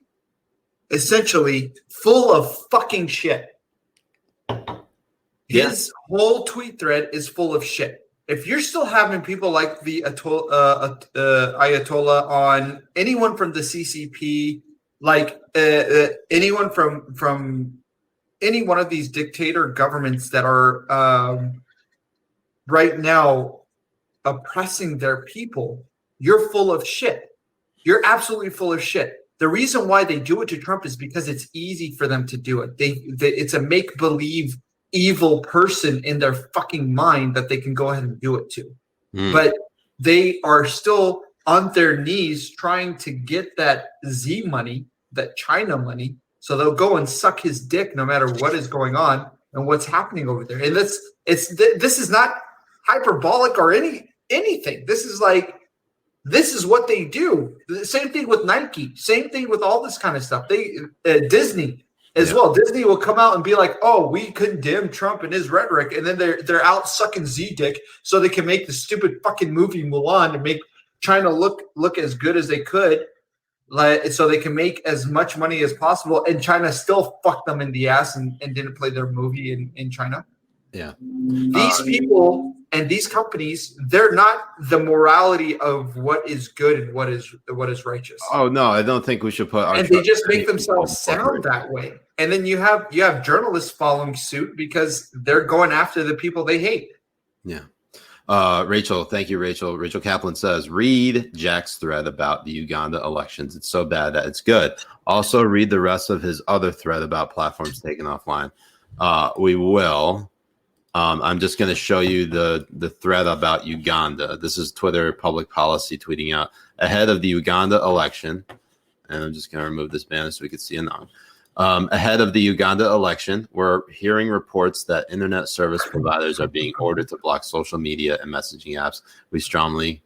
essentially full of fucking shit. His whole tweet thread is full of shit. If you're still having people like the Ayatollah on, anyone from the CCP, like anyone from any one of these dictator governments that are right now oppressing their people, you're full of shit. You're absolutely full of shit. The reason why they do it to Trump is because it's easy for them to do it. It's a make-believe evil person in their fucking mind that they can go ahead and do it to. But they are still on their knees trying to get that Z money, that China money. So they'll go and suck his dick no matter what is going on and what's happening over there. And this is not hyperbolic or anything. This is what they do. The same thing with Nike. Same thing with all this kind of stuff. Disney as well. Disney will come out and be like, "Oh, we condemn Trump and his rhetoric," and then they're out sucking Z dick so they can make the stupid fucking movie Mulan to make China look as good as they could, so they can make as much money as possible. And China still fucked them in the ass and didn't play their movie in China. Yeah, these people and these companies, they're not the morality of what is good and what is righteous. Oh no, I don't think we should put. And they just make themselves sound that way. And then you have journalists following suit because they're going after the people they hate. Yeah. Rachel, thank you, Rachel. Rachel Kaplan says, read Jack's thread about the Uganda elections. It's so bad that it's good. Also, read the rest of his other thread about platforms taken offline. We will. I'm just going to show you the thread about Uganda. This is Twitter public policy tweeting out ahead of the Uganda election. And I'm just going to remove this banner so we can see Anand. Ahead of the Uganda election, we're hearing reports that internet service providers are being ordered to block social media and messaging apps. We strongly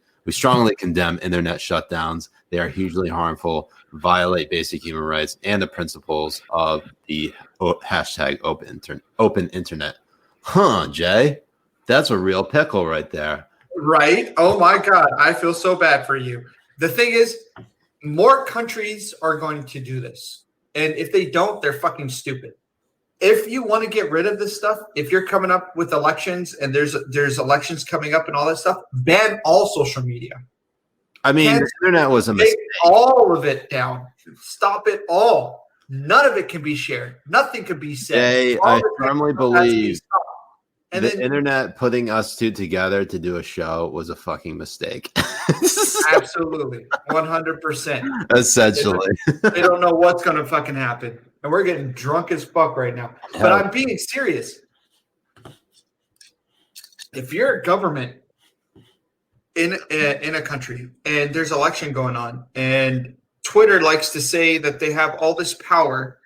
condemn internet shutdowns. They are hugely harmful, violate basic human rights and the principles of the hashtag open internet. Huh, Jay? That's a real pickle right there. Right? Oh my God. I feel so bad for you. The thing is, more countries are going to do this. And if they don't, they're fucking stupid. If you want to get rid of this stuff, if you're coming up with elections and there's elections coming up and all that stuff, ban all social media. I mean, the internet was a mistake. Take all of it down. Stop it all. None of it can be shared. Nothing can be said. Jay, I firmly believe the internet putting us two together to do a show was a fucking mistake. Absolutely. 100%. Essentially. They don't know what's going to fucking happen. And we're getting drunk as fuck right now. But I'm being serious. If you're a government in a country and there's election going on and Twitter likes to say that they have all this power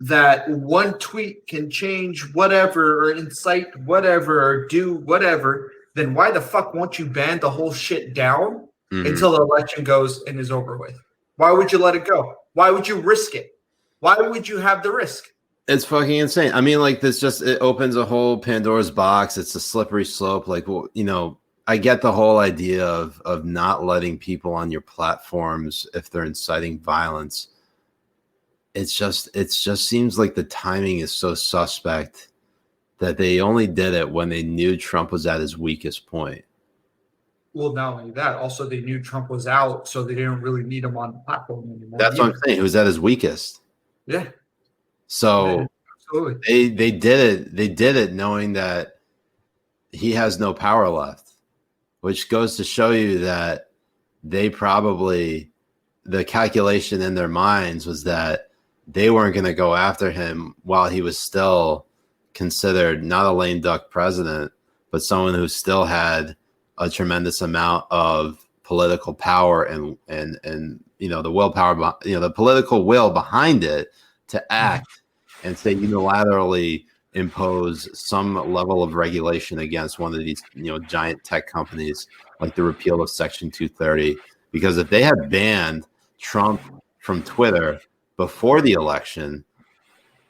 that one tweet can change whatever or incite whatever or do whatever, then why the fuck won't you ban the whole shit down until the election goes and is over with? Why would you let it go? Why would you risk it? Why would you have the risk? It's fucking insane. I mean, like this it opens a whole Pandora's box. It's a slippery slope. Like, well, I get the whole idea of not letting people on your platforms if they're inciting violence. It just seems like the timing is so suspect that they only did it when they knew Trump was at his weakest point. Well, not only that, also they knew Trump was out, so they didn't really need him on the platform anymore. That's what I'm saying. He was at his weakest. Yeah. So absolutely. they did it. They did it knowing that he has no power left, which goes to show you that they probably, the calculation in their minds was that they weren't going to go after him while he was still considered not a lame duck president, but someone who still had a tremendous amount of political power and the willpower, the political will behind it to act and say unilaterally impose some level of regulation against one of these, giant tech companies, like the repeal of Section 230. Because if they had banned Trump from Twitter before the election,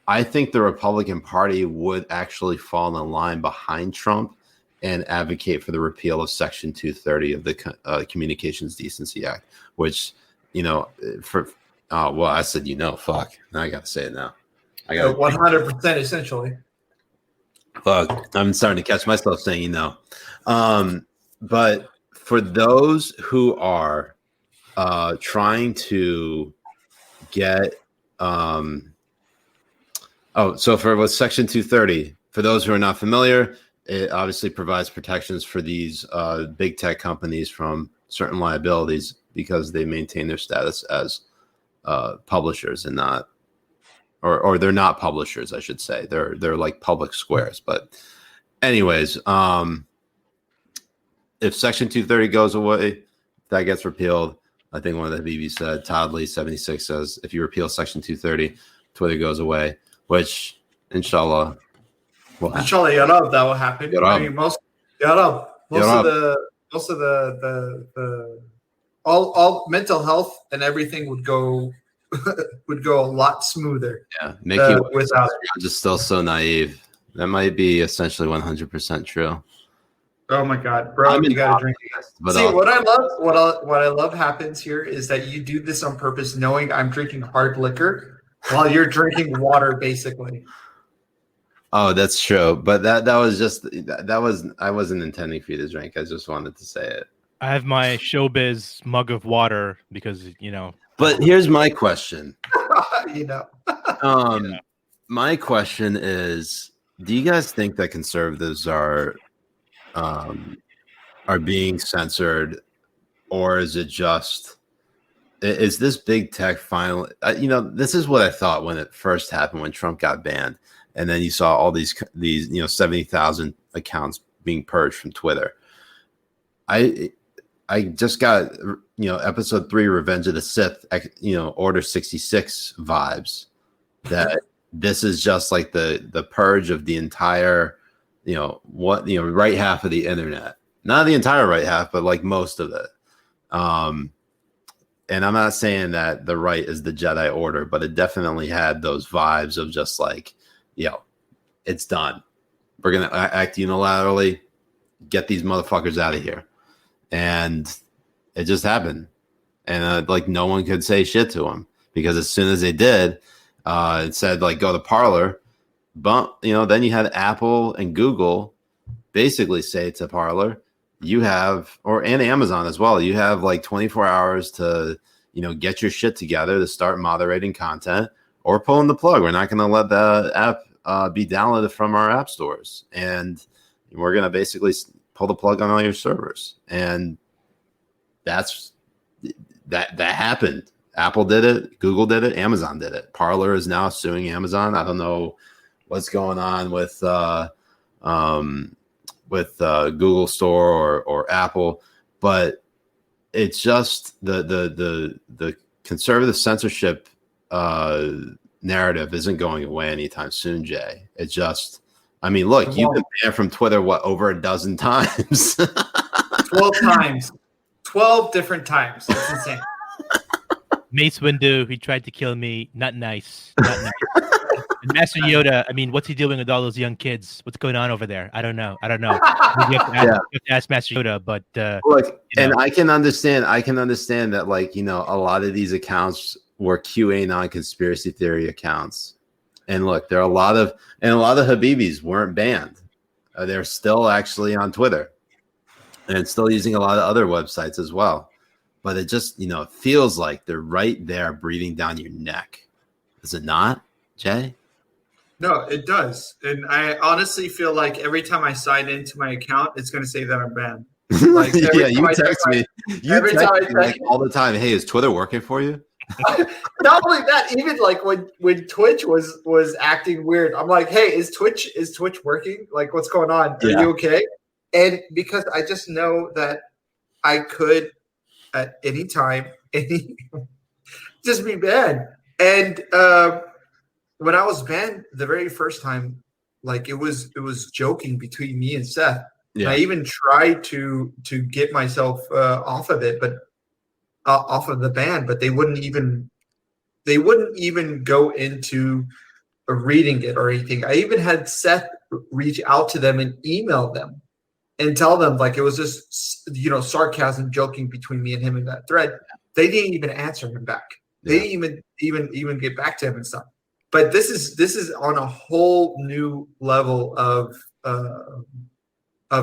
I think the Republican Party would actually fall in line behind Trump and advocate for the repeal of Section 230 of the Communications Decency Act, which, I said, fuck. Now I got to say it now. I got 100% essentially. Fuck, I'm starting to catch myself saying but for those who are trying to get so for what Section 230, for those who are not familiar, it obviously provides protections for these big tech companies from certain liabilities because they maintain their status as publishers and not, or they're not publishers, I should say. They're like public squares. But anyways, if Section 230 goes away, that gets repealed. I think one of the Habibis said, Todd Lee 76 says, if you repeal Section 230, Twitter goes away, which inshallah will happen. Inshallah, ya Rab, that will happen. Ya Rab. I mean, most of the all mental health and everything would go a lot smoother. Yeah, Mickey without it. I'm just still so naive. That might be essentially 100% true. Oh my God, bro! You gotta drink. But See, what I love happens here is that you do this on purpose, knowing I'm drinking hard liquor while you're drinking water, basically. Oh, that's true. But that was just I wasn't intending for you to drink. I just wanted to say it. I have my showbiz mug of water because But here's my question. Yeah. My question is: do you guys think that conservatives are being censored, or is it just? Is this big tech finally? This is what I thought when it first happened, when Trump got banned, and then you saw all these 70,000 accounts being purged from Twitter. I just got episode 3, Revenge of the Sith, Order 66 vibes. That this is just like the purge of the entire right half of the internet, not the entire right half, but like most of it. And I'm not saying that the right is the Jedi Order, but it definitely had those vibes of just like, it's done. We're going to act unilaterally, get these motherfuckers out of here. And it just happened. And no one could say shit to them, because as soon as they did, it said go to Parler. But, then you had Apple and Google basically say to Parler, and Amazon as well, you have 24 hours to, get your shit together to start moderating content or pulling the plug. We're not going to let the app be downloaded from our app stores. And we're going to basically pull the plug on all your servers. And that happened. Apple did it. Google did it. Amazon did it. Parler is now suing Amazon. I don't know what's going on with Google Store or Apple, but it's just the conservative censorship narrative isn't going away anytime soon, Jay. It's just, look, you've been banned from Twitter what, over a dozen times? 12 times, 12 different times. That's insane. Mace Windu, he tried to kill me. Not nice. Not nice. And Master Yoda, what's he doing with all those young kids? What's going on over there? I don't know. You have to ask Master Yoda, but look, and I can understand that a lot of these accounts were QAnon conspiracy theory accounts. And look, there are a lot of Habibis weren't banned. They're still actually on Twitter and still using a lot of other websites as well. But it just, feels like they're right there breathing down your neck. Is it not, Jay? No, it does. And I honestly feel like every time I sign into my account, it's going to say that I'm banned. You text me. You text me all the time. Hey, is Twitter working for you? Not only that, even when Twitch was acting weird, I'm like, hey, is Twitch working? What's going on? Are you okay? And because I just know that I could at any time, just be banned. And when I was banned the very first time, Like it was joking between me and Seth. Yeah. And I even tried to get myself off of it, but off of the ban, but they wouldn't even go into reading it or anything. I even had Seth reach out to them and email them and tell them like it was just sarcasm, joking between me and him in that thread. They didn't even answer him back. They didn't even get back to him and stuff. But this is on a whole new level of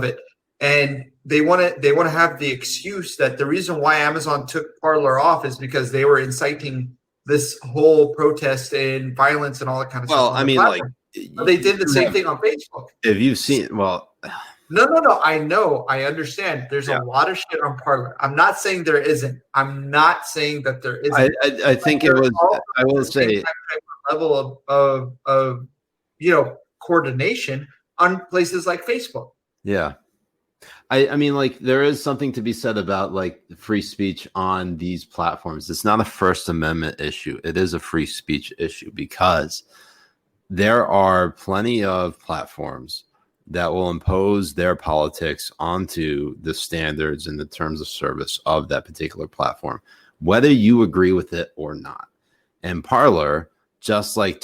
it, and they want to have the excuse that the reason why Amazon took Parler off is because they were inciting this whole protest and violence and all that kind of stuff. Well, I mean, platform. But they did the same thing on Facebook. If you've seen, well, no, I know, I understand. There's a lot of shit on Parler. I'm not saying there isn't. I'm not saying that there isn't. I think it was. I will say level of coordination on places like Facebook. Yeah. I mean, like, there is something to be said about like free speech on these platforms. It's not a First Amendment issue. It is a free speech issue because there are plenty of platforms that will impose their politics onto the standards and the terms of service of that particular platform, whether you agree with it or not. And Parler, just like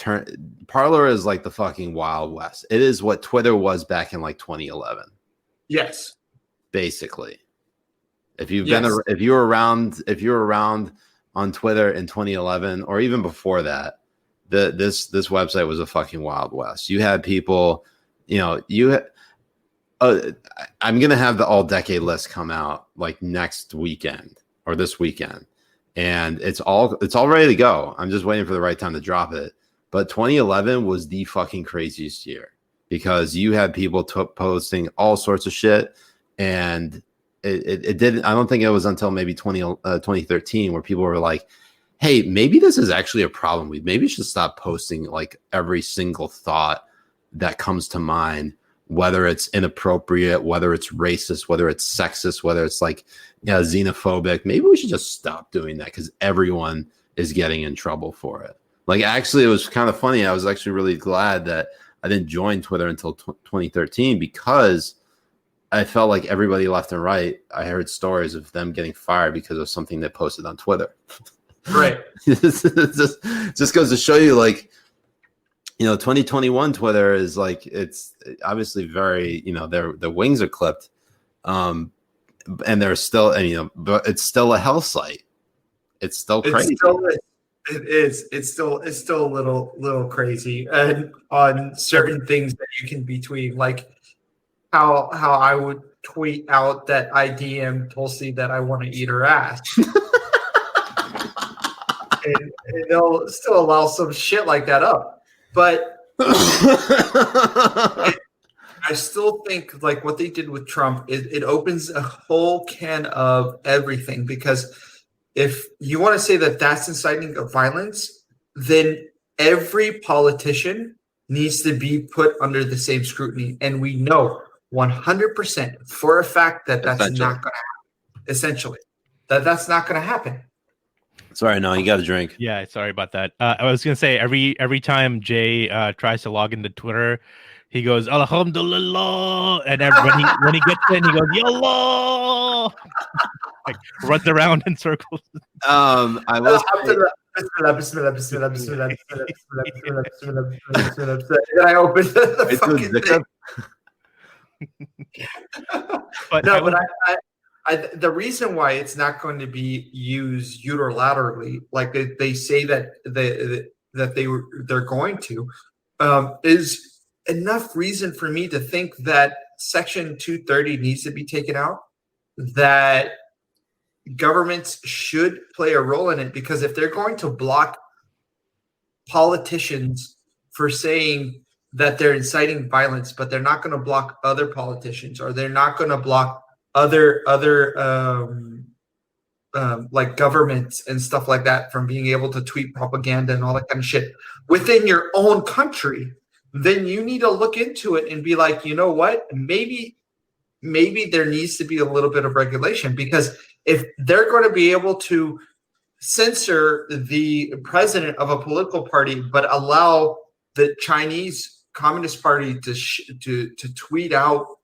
Parler is like the fucking Wild West. It is what Twitter was back in like 2011. Yes. Basically, if you were around on Twitter in 2011 or even before that, this website was a fucking Wild West. You had people, I'm gonna have the all decade list come out like next weekend or this weekend, and it's all ready to go. I'm just waiting for the right time to drop it. But 2011 was the fucking craziest year because you had people posting all sorts of shit. And it didn't. I don't think it was until maybe 2013 where people were like, "Hey, maybe this is actually a problem. We maybe should stop posting like every single thought that comes to mind, whether it's inappropriate, whether it's racist, whether it's sexist, whether it's like xenophobic. Maybe we should just stop doing that because everyone is getting in trouble for it." Like, actually, it was kind of funny. I was actually really glad that I didn't join Twitter until 2013 because I felt like everybody left and right, I heard stories of them getting fired because of something they posted on Twitter. Right. just goes to show you, like, 2021 Twitter is like, it's obviously very, their wings are clipped. And they're still, but it's still a hell site. It's still crazy. It's still a little crazy, and on certain things that you can be tweeting, like how I would tweet out that I DM Tulsi that I want to eat her ass. and they'll still allow some shit like that up. But I still think like what they did with Trump, it opens a whole can of everything, because if you want to say that that's inciting of violence, then every politician needs to be put under the same scrutiny. And we know 100% for a fact that that's not going to happen. Essentially, that's not going to happen. Sorry, no, you got a drink. Yeah, sorry about that. I was gonna say every time Jay tries to log into Twitter, he goes Alhamdulillah, and when he gets in, he goes Yallah, like runs around in circles. I was. Bismillah. And I opened the fucking thing. But no, but I the reason why it's not going to be used unilaterally, like they say that they're going to, is enough reason for me to think that Section 230 needs to be taken out, that governments should play a role in it, because if they're going to block politicians for saying that they're inciting violence, but they're not going to block other politicians, or they're not going to block other like governments and stuff like that from being able to tweet propaganda and all that kind of shit within your own country, then you need to look into it and be like, you know what, maybe there needs to be a little bit of regulation, because if they're going to be able to censor the president of a political party but allow the Chinese Communist Party to tweet out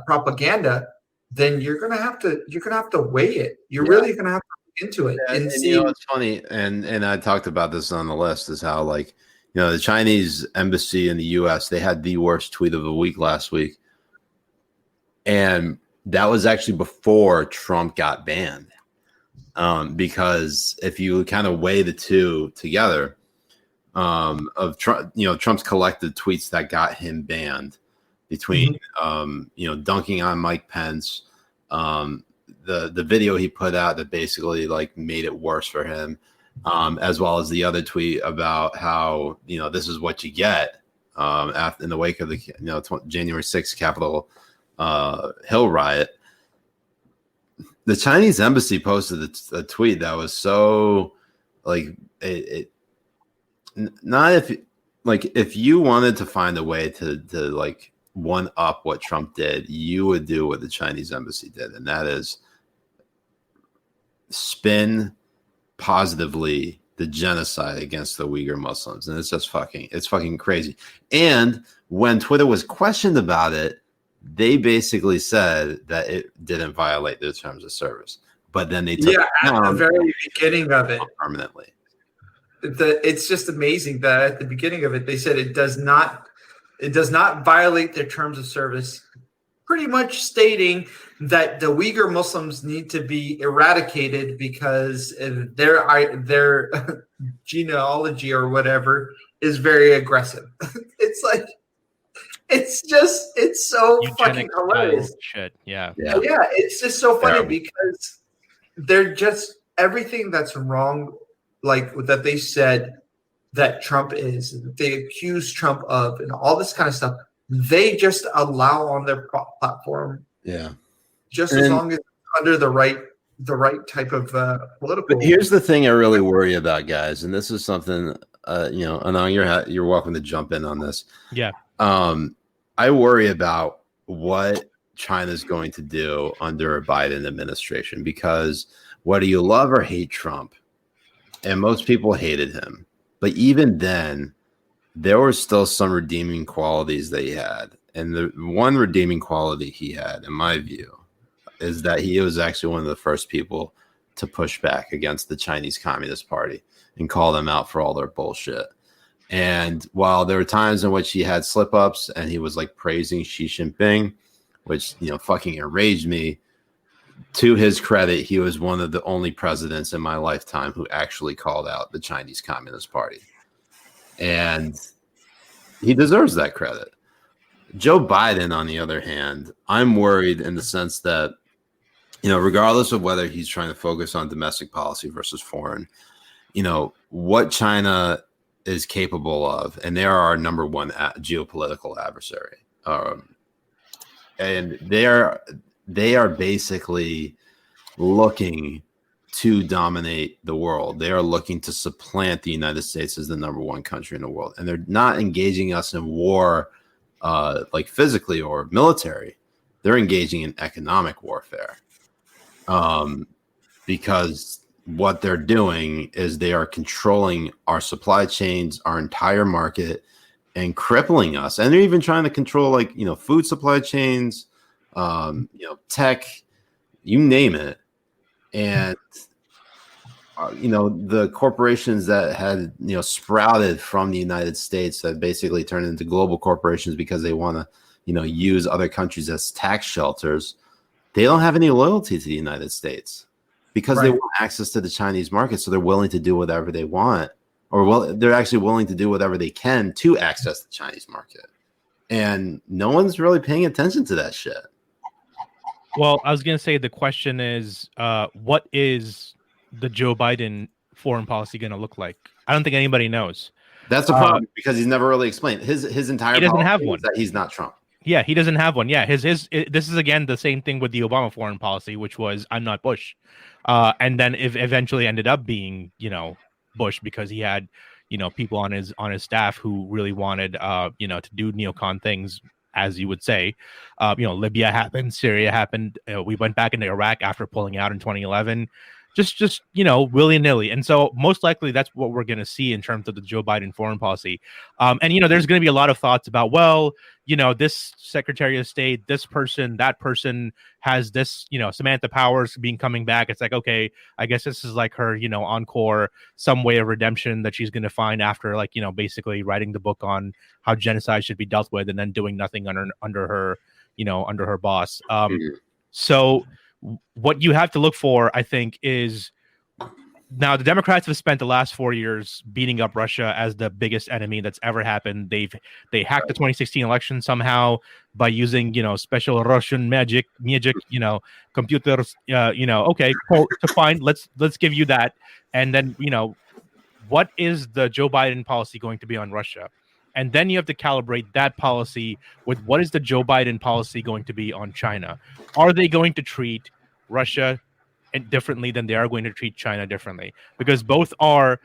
propaganda, then you're gonna have to weigh it. You're really gonna have to look into it and see. You know, it's funny, and I talked about this on the list, is how, like, you know, the Chinese embassy in the U.S., they had the worst tweet of the week last week, and that was actually before Trump got banned. Because if you kind of weigh the two together, of Trump, you know, Trump's collected tweets that got him banned, between you know, dunking on Mike Pence, the video he put out that basically like made it worse for him, as well as the other tweet about how, you know, this is what you get after, in the wake of the, you know, January 6th Capitol Hill riot. The Chinese embassy posted a tweet that was so like not if you wanted to find a way to like one up what Trump did, you would do what the Chinese embassy did, and that is spin positively the genocide against the Uyghur Muslims. And it's just fucking crazy. And when Twitter was questioned about it, they basically said that it didn't violate their terms of service, but then they took it at the very beginning of it permanently. It's just amazing that at the beginning of it they said it does not violate their terms of service, pretty much stating that the Uyghur Muslims need to be eradicated because their genealogy or whatever is very aggressive. It's like, it's so fucking hilarious. Shit. Yeah. It's just so funny because they're just, everything that's wrong, like that they said that Trump is, that they accuse Trump of, and all this kind of stuff, they just allow on their platform. Yeah. Just as long as it's under the right type of political. But here's the thing I really worry about, guys, and this is something, you know, Anang, you're welcome to jump in on this. Yeah. I worry about what China's going to do under a Biden administration, because whether you love or hate Trump, and most people hated him, but even then, there were still some redeeming qualities that he had. And the one redeeming quality he had, in my view, is that he was actually one of the first people to push back against the Chinese Communist Party and call them out for all their bullshit. And while there were times in which he had slip-ups and he was like praising Xi Jinping, which, you know, fucking enraged me, to his credit, he was one of the only presidents in my lifetime who actually called out the Chinese Communist Party. And he deserves that credit. Joe Biden, on the other hand, I'm worried in the sense that, you know, regardless of whether he's trying to focus on domestic policy versus foreign, you know, what China is capable of, and they are our number one geopolitical adversary. And they are basically looking to dominate the world. They are looking to supplant the United States as the number one country in the world. And they're not engaging us in war, like physically or military. They're engaging in economic warfare. Because what they're doing is they are controlling our supply chains, our entire market, and crippling us. And they're even trying to control, like, you know, food supply chains, you know, tech, you name it. And, you know, the corporations that had, you know, sprouted from the United States that basically turned into global corporations because they want to, you know, use other countries as tax shelters, they don't have any loyalty to the United States because they want access to the Chinese market. So they're willing to do whatever they want, or they're actually willing to do whatever they can to access the Chinese market. And no one's really paying attention to that shit. Well, I was going to say the question is, what is the Joe Biden foreign policy going to look like? I don't think anybody knows. That's the problem, because he's never really explained his entire. He doesn't have one. That he's not Trump. Yeah, he doesn't have one. Yeah, this is again the same thing with the Obama foreign policy, which was I'm not Bush, and then eventually ended up being, you know, Bush, because he had, you know, people on his staff who really wanted, you know, to do neocon things, as you would say. You know, Libya happened, Syria happened. We went back into Iraq after pulling out in 2011. just willy-nilly. And so most likely that's what we're going to see in terms of the Joe Biden foreign policy. And there's going to be a lot of thoughts about, well, this Secretary of State, this person, that person has this, Samantha Powers coming back. It's like, okay, I guess this is like her, encore, some way of redemption that she's going to find after, like, basically writing the book on how genocide should be dealt with and then doing nothing under her boss. So what you have to look for, I think, is now the Democrats have spent the last 4 years beating up Russia as the biggest enemy that's ever happened. They hacked the 2016 election somehow by using special Russian magic, computers. Okay, cool, to find. Let's give you that, and then what is the Joe Biden policy going to be on Russia? And then you have to calibrate that policy with what is the Joe Biden policy going to be on China? Are they going to treat Russia differently than they are going to treat China differently? Because both are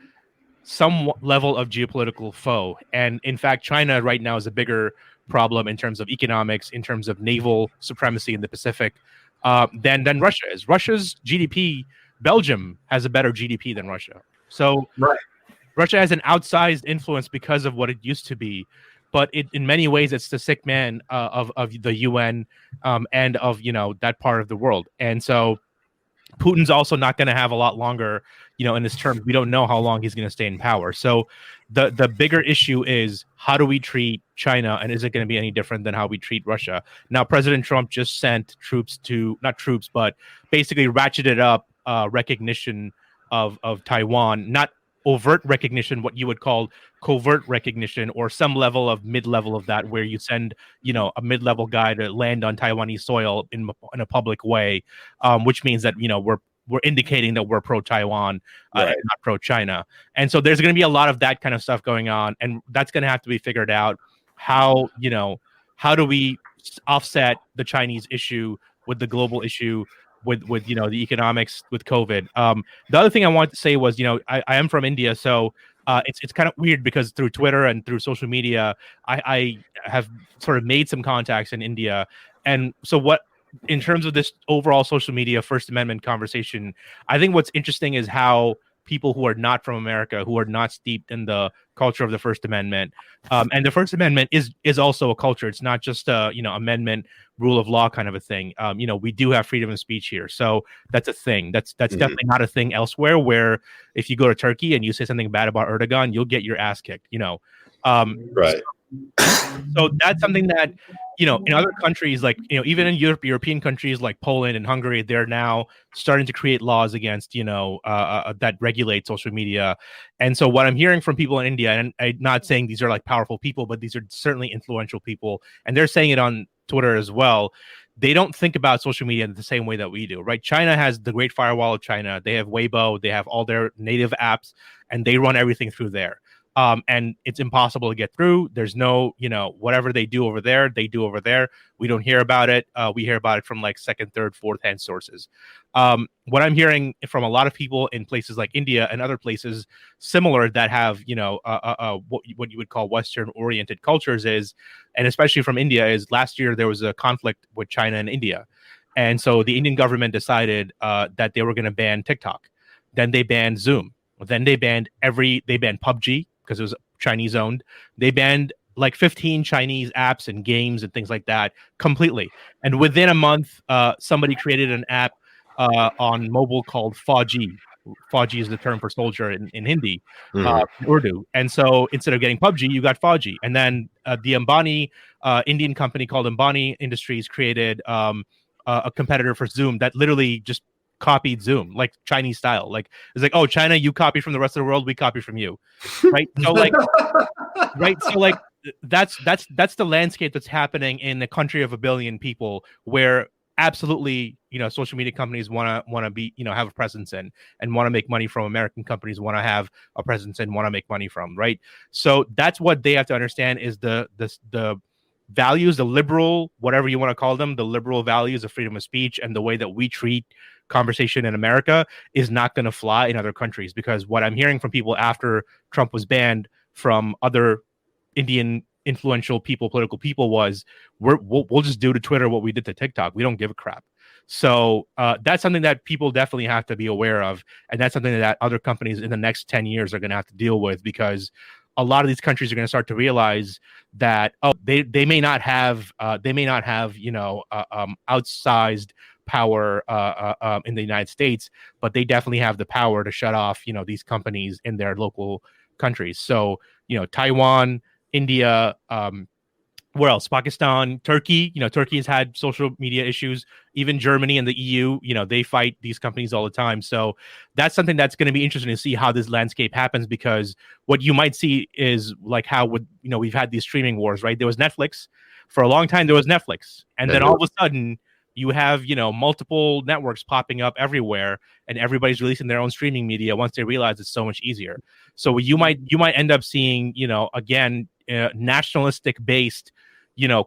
some level of geopolitical foe. And in fact, China right now is a bigger problem in terms of economics, in terms of naval supremacy in the Pacific, than Russia is. Russia's GDP, Belgium has a better GDP than Russia. So right. Russia has an outsized influence because of what it used to be, but in many ways it's the sick man of the UN and of that part of the world. And so Putin's also not going to have a lot longer, in his term. We don't know how long he's going to stay in power. So the bigger issue is, how do we treat China, and is it going to be any different than how we treat Russia? Now, President Trump just sent not troops, but basically ratcheted up recognition of Taiwan, not overt recognition, what you would call covert recognition, or some level of mid-level of that, where you send, a mid-level guy to land on Taiwanese soil in a public way, which means that, we're indicating that we're pro-Taiwan, and not pro-China. And so there's going to be a lot of that kind of stuff going on, and that's going to have to be figured out. How do we offset the Chinese issue with the global issue, with the economics with COVID. The other thing I wanted to say was, I am from India, so it's kind of weird because through Twitter and through social media, I have sort of made some contacts in India. And so in terms of this overall social media First Amendment conversation, I think what's interesting is how people who are not from America, who are not steeped in the culture of the First Amendment, and the First Amendment is also a culture. It's not just a amendment, rule of law kind of a thing. We do have freedom of speech here, so that's a thing. That's definitely not a thing elsewhere. Where if you go to Turkey and you say something bad about Erdogan, you'll get your ass kicked. Right. So that's something that, in other countries, like, even in European countries like Poland and Hungary, they're now starting to create laws against, that regulate social media. And so what I'm hearing from people in India, and I'm not saying these are like powerful people, but these are certainly influential people, and they're saying it on Twitter as well. They don't think about social media in the same way that we do, right? China has the Great Firewall of China. They have Weibo. They have all their native apps, and they run everything through there. And it's impossible to get through. There's no, whatever they do over there, they do over there. We don't hear about it. We hear about it from like second, third, fourth hand sources. What I'm hearing from a lot of people in places like India and other places similar that have, what you would call Western oriented cultures is, and especially from India, is last year there was a conflict with China and India. And so the Indian government decided that they were going to ban TikTok. Then they banned Zoom. Then they banned PUBG, because it was Chinese owned. They banned like 15 Chinese apps and games and things like that completely. And within a month, somebody created an app on mobile called Fauji. Fauji is the term for soldier in Hindi, Urdu. And so instead of getting PUBG, you got Fauji. And then the Ambani Indian company called Ambani Industries created a competitor for Zoom that literally just copied Zoom, like Chinese style. Like, it's like, oh, China, you copy from the rest of the world, we copy from you, right? So like, right? So like, that's the landscape that's happening in a country of 1 billion people, where absolutely, social media companies want to be, have a presence in, and want to make money from. American companies want to have a presence in, want to make money from, right? So that's what they have to understand is the values, the liberal, whatever you want to call them, the liberal values of freedom of speech and the way that we treat conversation in America is not going to fly in other countries. Because what I'm hearing from people after Trump was banned from other Indian influential people, political people, was we'll just do to Twitter what we did to TikTok. We don't give a crap. So that's something that people definitely have to be aware of, and that's something that other companies in the next 10 years are going to have to deal with, because a lot of these countries are going to start to realize that they may not have outsized power in the United States, but they definitely have the power to shut off these companies in their local countries. So Taiwan, India, where else? Pakistan, Turkey. Turkey has had social media issues. Even Germany and the EU, they fight these companies all the time. So that's something that's going to be interesting to see how this landscape happens, because what you might see is like how we've had these streaming wars, right? There was Netflix. For a long time, there was Netflix. And then all of a sudden, you have, multiple networks popping up everywhere, and everybody's releasing their own streaming media once they realize it's so much easier. So you might end up seeing, again, nationalistic based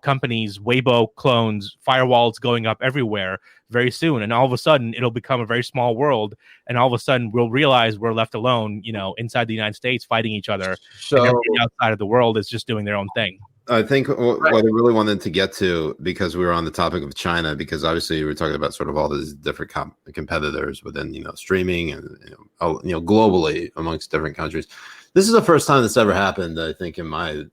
companies, Weibo clones, firewalls going up everywhere very soon, and all of a sudden it'll become a very small world, and all of a sudden we'll realize we're left alone inside the United States fighting each other, So and everybody outside of the world is just doing their own thing. I think what I really wanted to get to, because we were on the topic of China, because obviously we were talking about sort of all these different competitors within streaming and globally amongst different countries. This is the first time this ever happened, I think, in my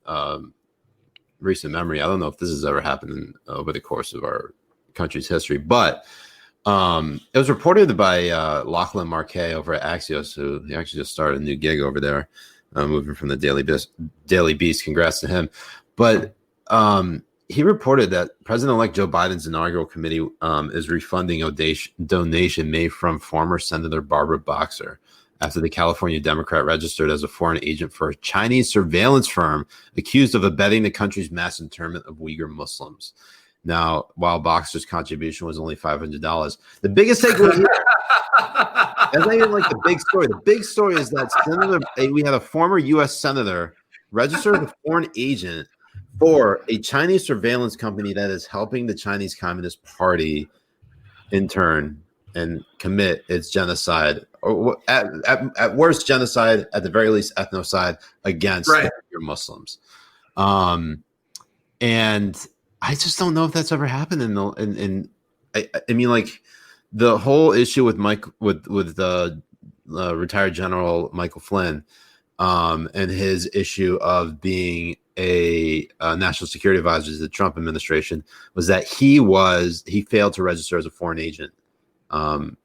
recent memory. I don't know if this has ever happened over the course of our country's history, but it was reported by Lachlan Marquet over at Axios, who he actually just started a new gig over there, moving from the Daily Beast. Congrats to him. But he reported that President-elect Joe Biden's inaugural committee is refunding a donation made from former Senator Barbara Boxer after the California Democrat registered as a foreign agent for a Chinese surveillance firm accused of abetting the country's mass internment of Uyghur Muslims. Now, while Boxer's contribution was only $500, the biggest takeaway here, that's not even like the big story. The big story is that we had a former U.S. senator registered as a foreign agent for a Chinese surveillance company that is helping the Chinese Communist Party intern and commit its genocide, or at worst genocide, at the very least ethnocide against your Muslims. And I just don't know if that's ever happened I mean, like, the whole issue with the retired General Michael Flynn and his issue of being a national security advisor to the Trump administration was that he failed to register as a foreign agent. And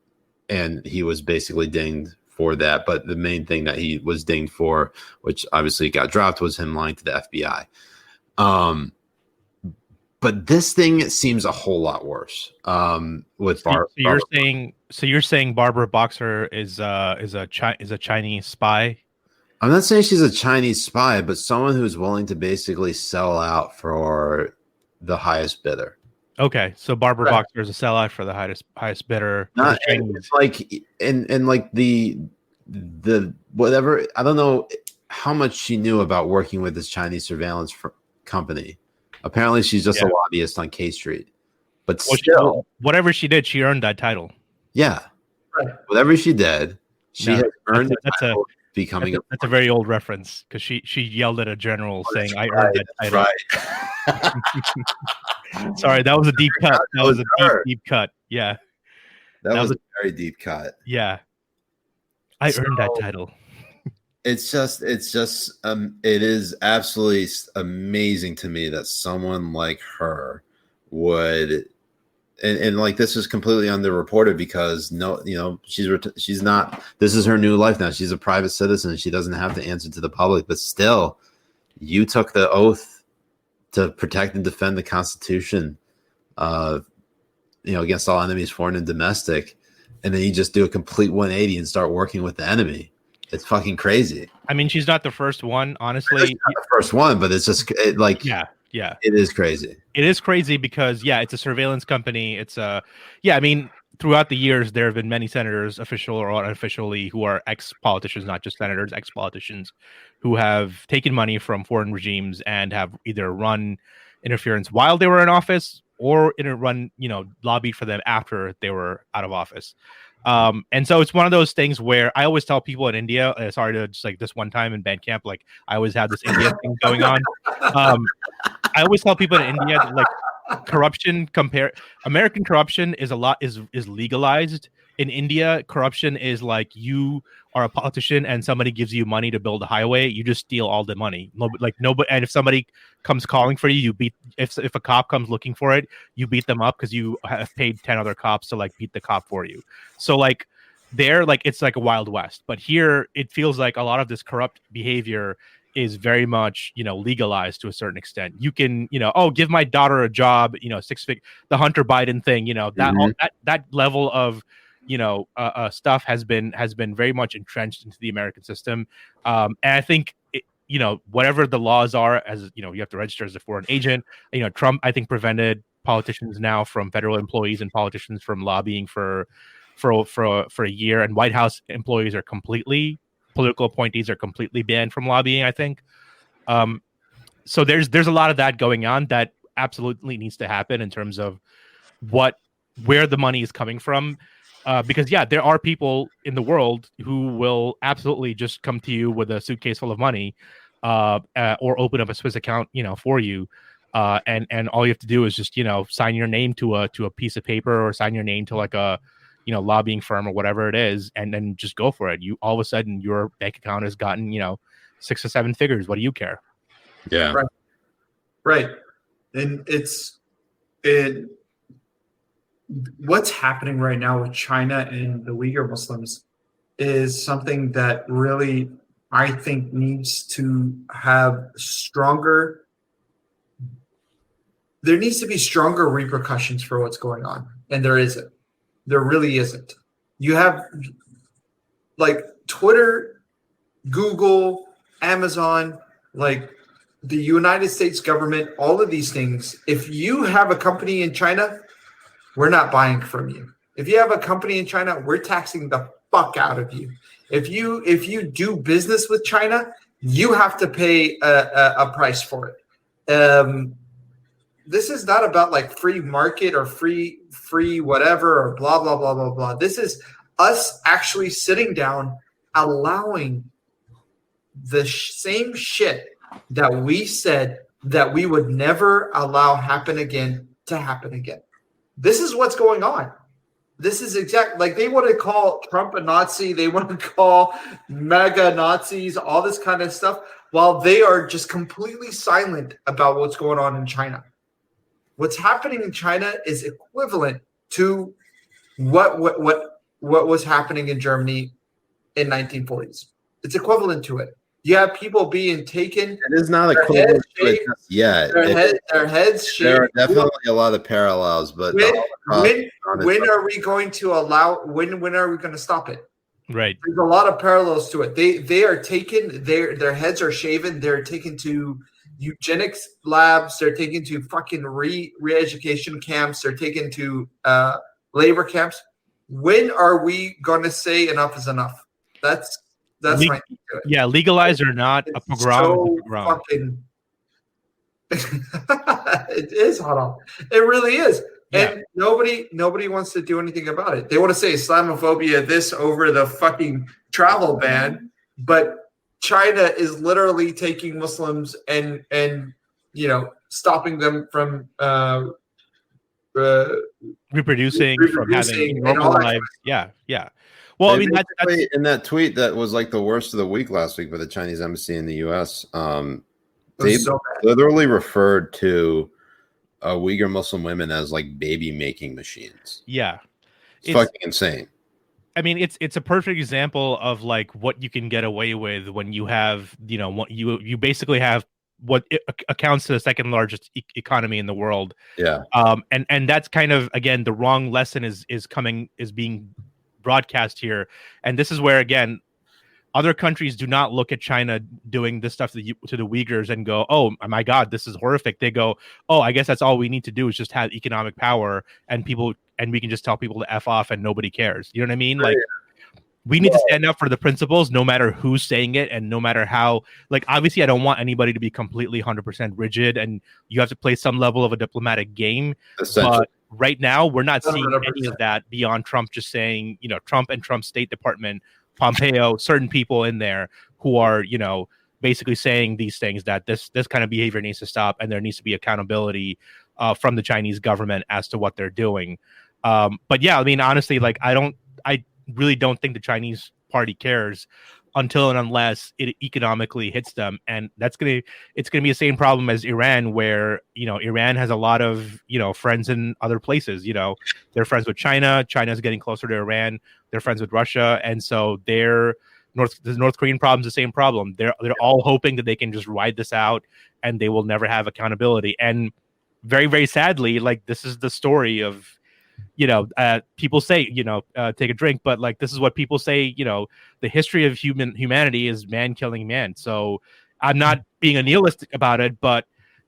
he was basically dinged for that. But the main thing that he was dinged for, which obviously got dropped, was him lying to the FBI. But this thing seems a whole lot worse. With you're saying Barbara Boxer is a Chinese spy? I'm not saying she's a Chinese spy, but someone who's willing to basically sell out for the highest bidder. Okay, so Barbara Boxer is a sellout for the highest bidder. Not like the whatever. I don't know how much she knew about working with this Chinese surveillance company. Apparently, she's just a lobbyist on K Street. But still, whatever she did, she earned that title. Yeah, whatever she did, she has earned the title. That's a very old reference, because she yelled at a general saying, "I earned that title." Right. Sorry, that was a deep cut. That was a deep cut. Yeah, that was a very deep cut. Yeah, I earned that title. It is absolutely amazing to me that someone like her would, and like, this is completely underreported because she's not, this is her new life now. She's a private citizen. She doesn't have to answer to the public, but still, you took the oath to protect and defend the Constitution, against all enemies, foreign and domestic. And then you just do a complete 180 and start working with the enemy. It's fucking crazy. I mean, she's not the first one, honestly. She's not the first one, but it's just yeah. It is crazy. It is crazy because it's a surveillance company. It's I mean, throughout the years, there have been many senators, official or unofficially, who are ex-politicians, not just senators, ex-politicians, who have taken money from foreign regimes and have either run interference while they were in office or lobbied for them after they were out of office. And so it's one of those things where I always tell people in India, sorry to just like this one time in band camp, like I always have this India thing going on. I always tell people in India that, like, corruption American corruption is legalized. In India, corruption is like you are a politician and somebody gives you money to build a highway, you just steal all the money. Like nobody, and if somebody comes calling for you, you beat. If a cop comes looking for it, you beat them up because you have paid 10 other cops to like beat the cop for you. So like there, like it's like a Wild West. But here, it feels like a lot of this corrupt behavior is very much, legalized to a certain extent. You can, give my daughter a job, the Hunter Biden thing, that level of, stuff has been very much entrenched into the American system. And I think, whatever the laws are, as you have to register as a foreign agent. Trump, I think, prevented politicians now from federal employees and politicians from lobbying for a year, and White House employees are political appointees are completely banned from lobbying, I think. So there's a lot of that going on that absolutely needs to happen in terms of where the money is coming from. Because there are people in the world who will absolutely just come to you with a suitcase full of money, or open up a Swiss account, for you. And all you have to do is just, sign your name to a piece of paper, or sign your name to like a, lobbying firm or whatever it is, and then just go for it. You all of a sudden your bank account has gotten, 6 or 7 figures. What do you care? Yeah. Right. And what's happening right now with China and the Uyghur Muslims is something that really, I think, needs to have there needs to be stronger repercussions for what's going on. And there isn't. There really isn't. You have like Twitter, Google, Amazon, like the United States government, all of these things. If you have a company in China, we're not buying from you. If you have a company in China, we're taxing the fuck out of you. If you do business with China, you have to pay a price for it. This is not about like free market or free whatever or blah, blah, blah, blah, blah. This is us actually sitting down, allowing the same shit that we said that we would never allow happen again to happen again. This is what's going on. This is like they want to call Trump a Nazi. They want to call MAGA Nazis, all this kind of stuff, while they are just completely silent about what's going on in China. What's happening in China is equivalent to what was happening in Germany in 1940s. It's equivalent to it. You have people being taken. It is not equivalent to it yet. Their heads shaved. There are definitely a lot of parallels, but when are we going to allow? When are we going to stop it? Right. There's a lot of parallels to it. They are taken. Their heads are shaven. They're taken to eugenics labs. They're taken to fucking re-education camps. They're taken to labor camps. When are we going to say enough is enough? That's my yeah, legalized or not, a pogrom so is a pogrom. It is hot off. It really is. Yeah. And nobody wants to do anything about it. They want to say Islamophobia this over the fucking travel ban, but China is literally taking Muslims and stopping them from reproducing, from having normal lives. Yeah. Well, I mean, that's in that tweet that was like the worst of the week last week by the Chinese embassy in the U.S. They literally referred to Uyghur Muslim women as like baby making machines. Yeah, it's fucking insane. I mean, it's a perfect example of like what you can get away with when you have, what you basically have what accounts to the second largest economy in the world. Yeah. And that's kind of, again, the wrong lesson is being broadcast here. And this is where, again, other countries do not look at China doing this stuff to the Uyghurs and go, oh my God, this is horrific. They go, oh, I guess that's all we need to do is just have economic power and we can just tell people to F off and nobody cares. You know what I mean? Like, we need to stand up for the principles, no matter who's saying it and no matter how, like, obviously I don't want anybody to be completely 100% rigid and you have to play some level of a diplomatic game. But right now, we're not seeing 100%. Any of that beyond Trump just saying, Trump and Trump's State Department, Pompeo, certain people in there who are, basically saying these things that this kind of behavior needs to stop and there needs to be accountability from the Chinese government as to what they're doing. But yeah, I mean, honestly, like I really don't think the Chinese party cares until and unless it economically hits them, and it's gonna be the same problem as Iran, where Iran has a lot of friends in other places. They're friends with China. China's getting closer to Iran. They're friends with Russia, and so the North Korean problem is the same problem. They're all hoping that they can just ride this out, and they will never have accountability. And very, very sadly, like, this is the story of people say, take a drink, but like, this is what people say, the history of humanity is man killing man. So I'm not being a nihilist about it, but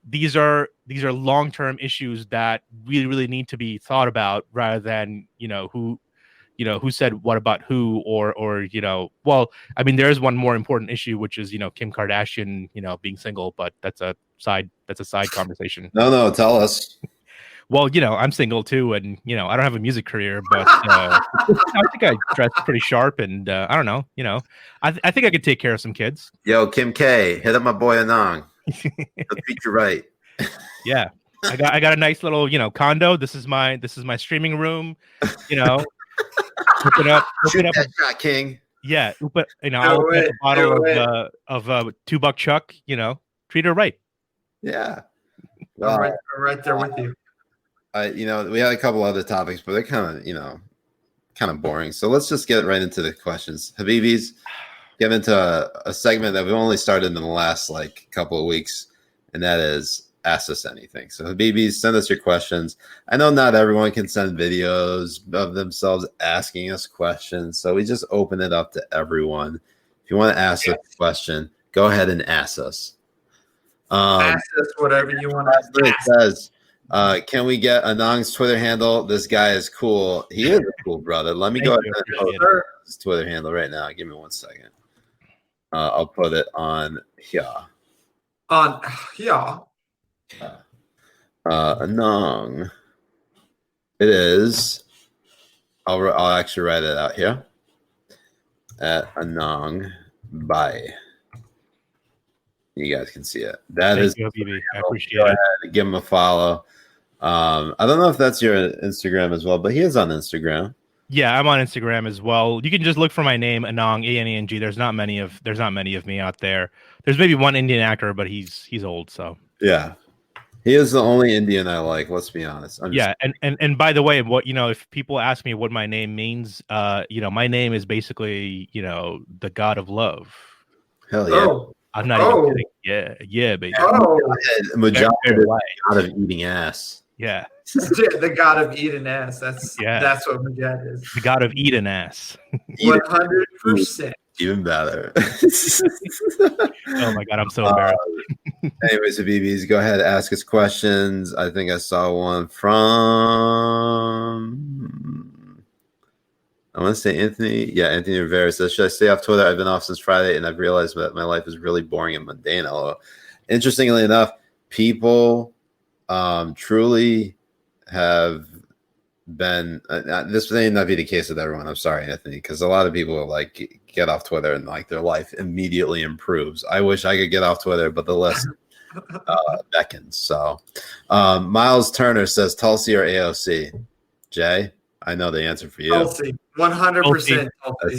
these are long-term issues that really, really need to be thought about, rather than, who said what about who, or well, I mean, there is one more important issue, which is, Kim Kardashian, being single, but that's a side conversation. No, tell us. Well, I'm single too, and I don't have a music career, but I think I dress pretty sharp, and I don't know, I think I could take care of some kids. Yo, Kim K, hit up my boy Anong. He'll treat you right. Yeah, I got a nice little condo. This is my streaming room. Open up that shot, King. Yeah, but I'll open up a bottle of $2 Chuck. Treat her right. Yeah. I'm right there with you. We had a couple other topics, but they're kind of boring. So let's just get right into the questions. Habibis, get into a segment that we've only started in the last couple of weeks, and that is Ask Us Anything. So Habibis, send us your questions. I know not everyone can send videos of themselves asking us questions, so we just open it up to everyone. If you want to ask us a question, go ahead and ask us. Ask us whatever you want to ask. It says, can we get Anong's Twitter handle? This guy is cool. He is a cool brother. Let me go ahead and post his Twitter handle right now. Give me 1 second. I'll put it on here. Anong. It is. I'll actually write it out here. At Anong. Bye. You guys can see it. Thank you, Habibi. I appreciate it. Give him a follow. I don't know if that's your Instagram as well, but he is on Instagram. Yeah, I'm on Instagram as well. You can just look for my name, Anong, A-N-E-N-G. There's not many of me out there. There's maybe one Indian actor, but he's old. So yeah, he is the only Indian I like. Let's be honest. And by the way, what if people ask me what my name means, my name is basically the God of love. Hell yeah. Oh. I'm not even kidding. Yeah, baby. Mujahed, God of eating ass. Yeah. The God of eating ass. That's what Mujahed is. The God of eating ass. 100%. Even better. Oh my God, I'm so embarrassed. Anyways, Habibis, go ahead, ask us questions. I think I saw one from, I want to say Anthony. Yeah, Anthony Rivera says, should I stay off Twitter? I've been off since Friday, and I've realized that my life is really boring and mundane. Although, interestingly enough, people truly have been this may not be the case with everyone. I'm sorry, Anthony, because a lot of people get off Twitter and their life immediately improves. I wish I could get off Twitter, but the list beckons. So Miles Turner says Tulsi or AOC. Jay, I know the answer for you. Tulsi, 100% Tulsi.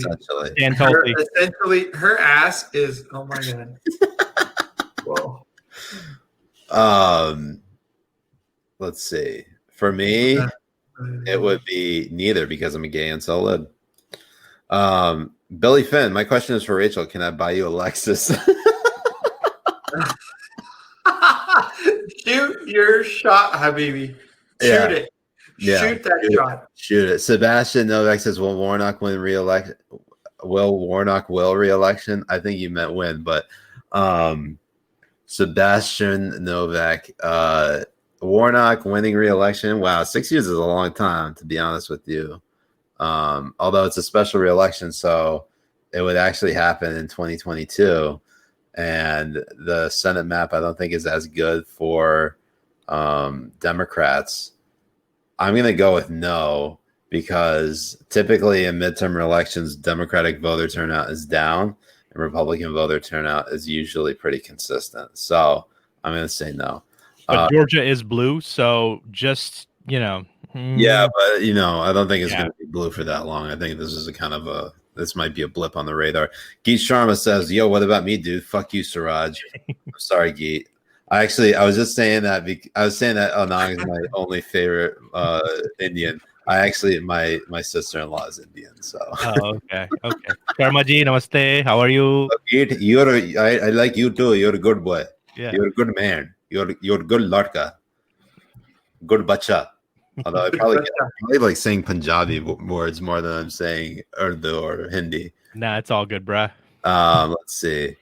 Essentially, her ass is, oh my God. Whoa. Let's see. For me, it would be neither, because I'm a gay and celib. Billy Finn, my question is for Rachel. Can I buy you a Lexus? Shoot your shot, Habibi. Shoot it. Yeah. Shoot that shot. Shoot it. Sebastian Novak says, will Warnock win re-election? Will re-election? I think you meant win, but Sebastian Novak, Warnock winning re-election. Wow, 6 years is a long time, to be honest with you. Although it's a special re-election, so it would actually happen in 2022. And the Senate map, I don't think, is as good for Democrats. I'm going to go with no, because typically in midterm elections, Democratic voter turnout is down and Republican voter turnout is usually pretty consistent. So I'm going to say no. But Georgia is blue, so just Yeah, but I don't think it's Yeah. going to be blue for that long. I think this is this might be a blip on the radar. Geet Sharma says, "Yo, what about me, dude? Fuck you, Siraj." I'm sorry, Geet. I was just saying that. I was saying that Anang is my only favorite Indian. My sister-in-law is Indian, so. Oh, okay. Sharma ji, namaste. How are you? Geet, I like you too. You're a good boy. Yeah. You're a good man. You're good ladka. Good bacha. Although I probably like saying Punjabi words more than I'm saying Urdu or Hindi. Nah, it's all good, bruh. Let's see.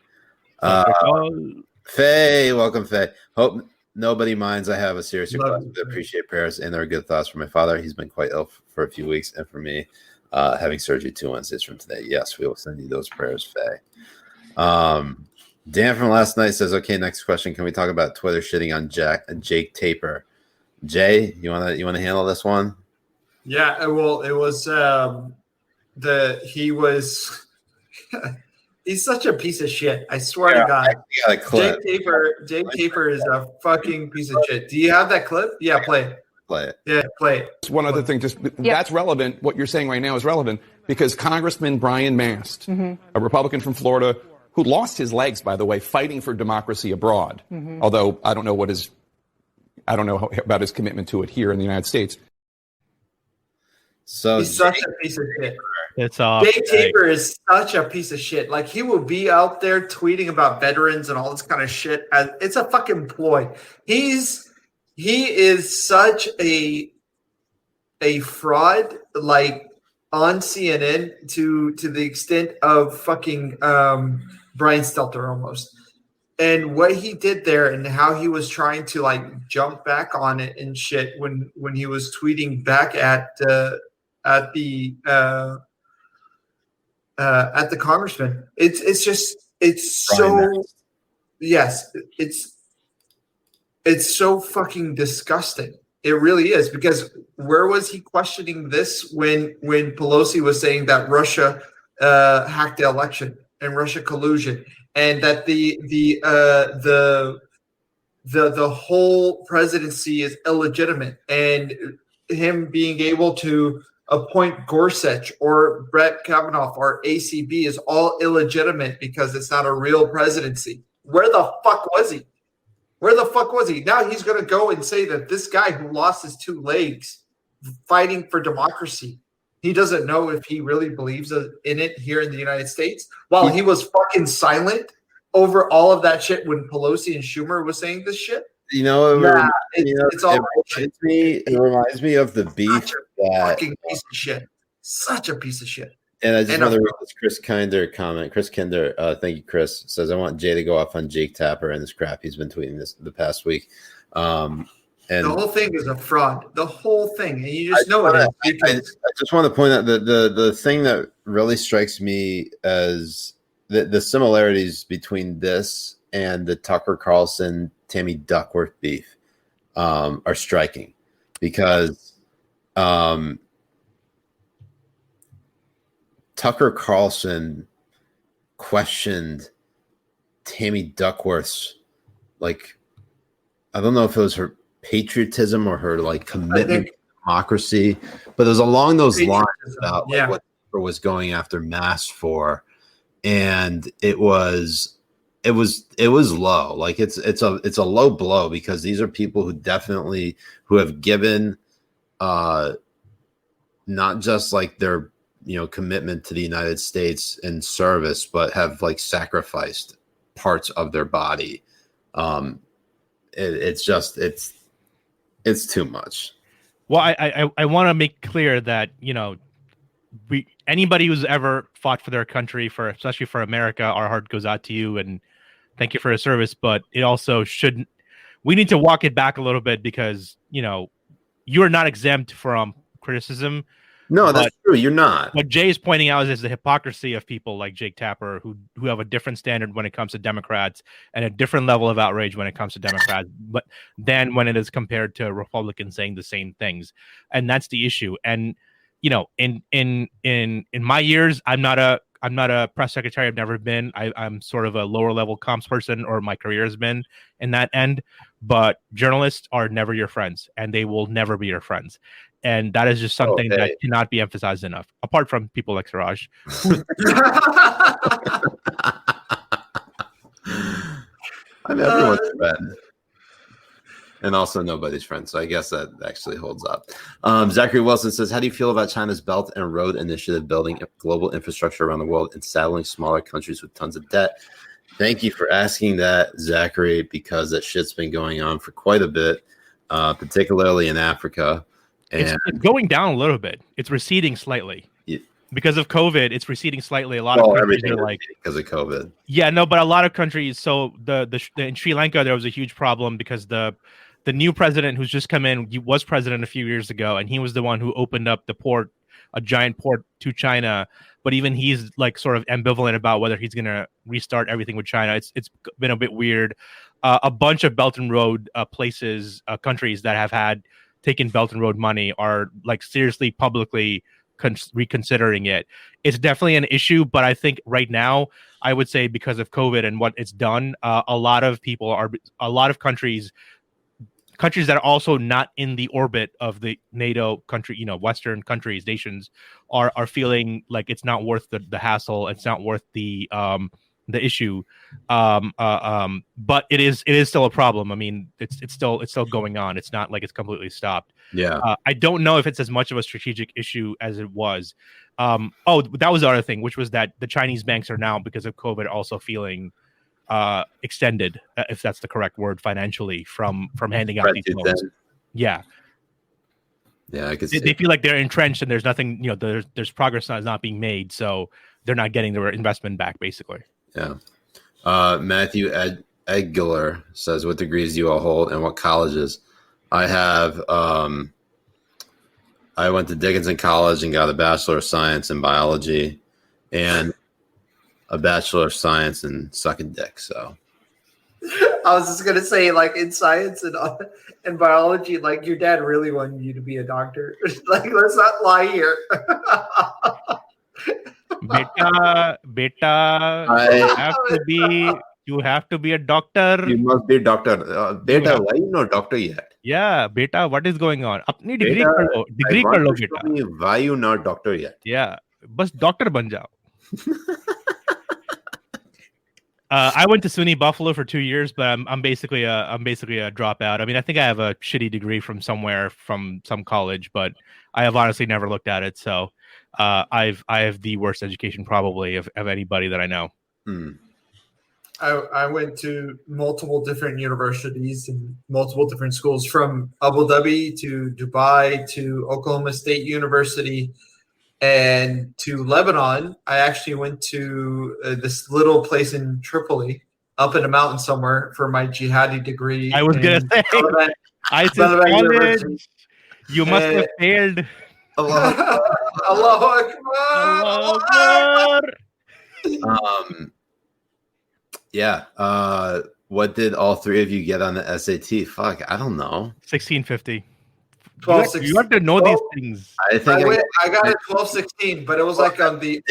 Faye, welcome, Faye. Hope nobody minds. I have a serious request. I appreciate prayers and their good thoughts for my father. He's been quite ill for a few weeks, and for me, having surgery 2 Wednesdays from today. Yes, we will send you those prayers, Faye. Dan from last night says, "Okay, next question. Can we talk about Twitter shitting on Jake Taper?" Jay, you wanna handle this one? Yeah, well, it was he's such a piece of shit. I swear to God. Jake Taper is a fucking piece of shit. Do you have that clip? Yeah, play it. Yeah, play it. One other thing, that's relevant. What you're saying right now is relevant because Congressman Brian Mast, a Republican from Florida, who lost his legs, by the way, fighting for democracy abroad. Although I don't know about his commitment to it here in the United States. So he's such a piece of shit. Jake Taper is such a piece of shit. Like, he will be out there tweeting about veterans and all this kind of shit. It's a fucking ploy. He is such a fraud, like, on CNN to the extent of fucking Brian Stelter almost. And what he did there and how he was trying to like jump back on it and shit when he was tweeting back at the congressman. It's so fucking disgusting. It really is, because where was he questioning this when Pelosi was saying that Russia hacked the election and Russia collusion, and that the whole presidency is illegitimate, and him being able to appoint Gorsuch or Brett Kavanaugh or ACB is all illegitimate because it's not a real presidency. Where the fuck was he? Now he's going to go and say that this guy who lost his 2 legs fighting for democracy, he doesn't know if he really believes in it here in the United States, while he was fucking silent over all of that shit when Pelosi and Schumer was saying this shit. It reminds me of the beef fucking piece of shit. Such a piece of shit. And I just want to read this Chris Kinder comment. Chris Kinder, thank you, Chris, says, "I want Jay to go off on Jake Tapper and this crap he's been tweeting this the past week." And the whole thing is a fraud. The whole thing, and you just know it. I just want to point out that the thing that really strikes me as the similarities between this and the Tucker Carlson Tammy Duckworth beef are striking, because Tucker Carlson questioned Tammy Duckworth's, like, I don't know if it was her patriotism or her like commitment to democracy, but it was along those lines about like, what Tucker was going after Mass for, and it was low. Like it's a low blow, because these are people who have given not just like their commitment to the United States in service, but have like sacrificed parts of their body. It's too much. Well, I want to make clear that anybody who's ever fought for their country, especially for America, our heart goes out to you and thank you for your service. But it also shouldn't. We need to walk it back a little bit, because you are not exempt from criticism. No, that's true. You're not. What Jay is pointing out is the hypocrisy of people like Jake Tapper, who have a different standard when it comes to Democrats and a different level of outrage when it comes to Democrats, but then when it is compared to Republicans saying the same things, and that's the issue. And in my years, I'm not a I'm not a press secretary. I've never been. I'm sort of a lower level comms person, or my career has been in that end. But journalists are never your friends, and they will never be your friends. And that is just something that cannot be emphasized enough. Apart from people like Siraj. I'm everyone's friend. And also nobody's friend. So I guess that actually holds up. Zachary Wilson says, how do you feel about China's Belt and Road Initiative building global infrastructure around the world and saddling smaller countries with tons of debt? Thank you for asking that, Zachary, because that shit's been going on for quite a bit, particularly in Africa. And it's going down a little bit. It's receding slightly. Because of COVID, it's receding slightly. A lot of countries are like because of COVID. Yeah, no, but a lot of countries. So in Sri Lanka, there was a huge problem because the new president who's just come in, he was president a few years ago, and he was the one who opened up the port, a giant port to China. But even he's like sort of ambivalent about whether he's going to restart everything with China. It's been a bit weird. A bunch of Belt and Road countries that have had taken Belt and Road money are like seriously publicly reconsidering it. It's definitely an issue, but I think right now, I would say because of COVID and what it's done, a lot of countries that are also not in the orbit of the NATO country, Western countries, nations are feeling like it's not worth the hassle. It's not worth the issue. But it is still a problem. I mean, it's still going on. It's not like it's completely stopped. Yeah. I don't know if it's as much of a strategic issue as it was. That was the other thing, which was that the Chinese banks are now, because of COVID, also feeling extended, if that's the correct word, financially from handing out these loans. Yeah. Yeah, I could see. They feel like they're entrenched and there's nothing, there's progress not being made, so they're not getting their investment back, basically. Yeah. Matthew Edgeler says, what degrees do you all hold and what colleges? I have, I went to Dickinson College and got a Bachelor of Science in Biology and a Bachelor of Science in sucking dick. So I was just going to say, like, in science and biology, like, your dad really wanted you to be a doctor. Like, let's not lie here. Beta, you have to be a doctor. You must be a doctor. Beta, why you not doctor yet? Yeah, beta, what is going on? Apni degree kar lo, beta. Why you not doctor yet? Yeah, bas doctor ban jao. I went to SUNY Buffalo for 2 years, but I'm basically a dropout. I mean, I think I have a shitty degree from somewhere, from some college, but I have honestly never looked at it. So I have the worst education probably of anybody that I know. I went to multiple different universities and multiple different schools, from Abu Dhabi to Dubai to Oklahoma State University and to Lebanon. I actually went to this little place in Tripoli, up in a mountain somewhere, for my jihadi degree. I was going to say, I said college, you must have failed. Allahu Akbar. Yeah. What did all three of you get on the SAT? Fuck, I don't know. 1650. 12, you have to know these things. I think I got it 1216, but it was like on the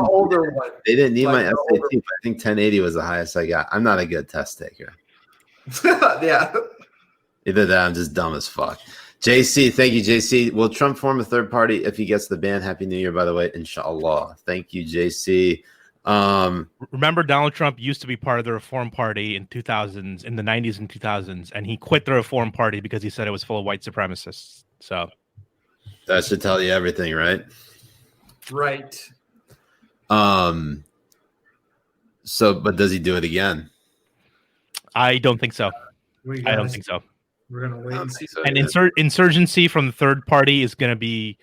older one. They didn't need my SAT, but I think 1080 was the highest I got. I'm not a good test taker. Yeah. Either that, I'm just dumb as fuck. JC, thank you, JC. Will Trump form a third party if he gets the ban? Happy New Year, by the way. Inshallah. Thank you, JC. Remember, Donald Trump used to be part of the Reform Party in the 90s and 2000s, and he quit the Reform Party because he said it was full of white supremacists. So that should tell you everything, right? Right. So, but does he do it again? I don't think so. I don't think so. We're gonna wait and see. So, and insurgency from the third party is going to be.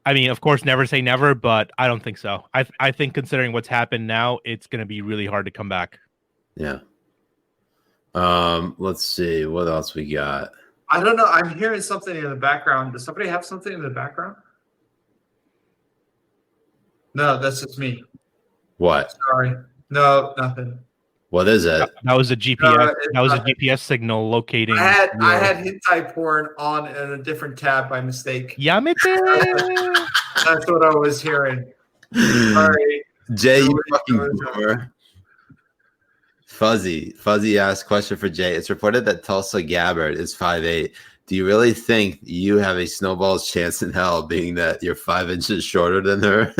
I mean, of course, never say never, but I don't think so. I think considering what's happened now, it's going to be really hard to come back. Yeah. Let's see what else we got. I don't know. I'm hearing something in the background. Does somebody have something in the background? No, that's just me. What? Sorry. No, nothing. What is it? That was a GPS. That was a GPS signal locating. I had hentai porn on in a different tab by mistake. Yamete. That's what I was hearing. Sorry. Jay, you Nobody fucking knows that. boomer. Fuzzy asked question for Jay. It's reported that Tulsa Gabbard is 5'8". Do you really think you have a snowball's chance in hell, being that you're 5 inches shorter than her?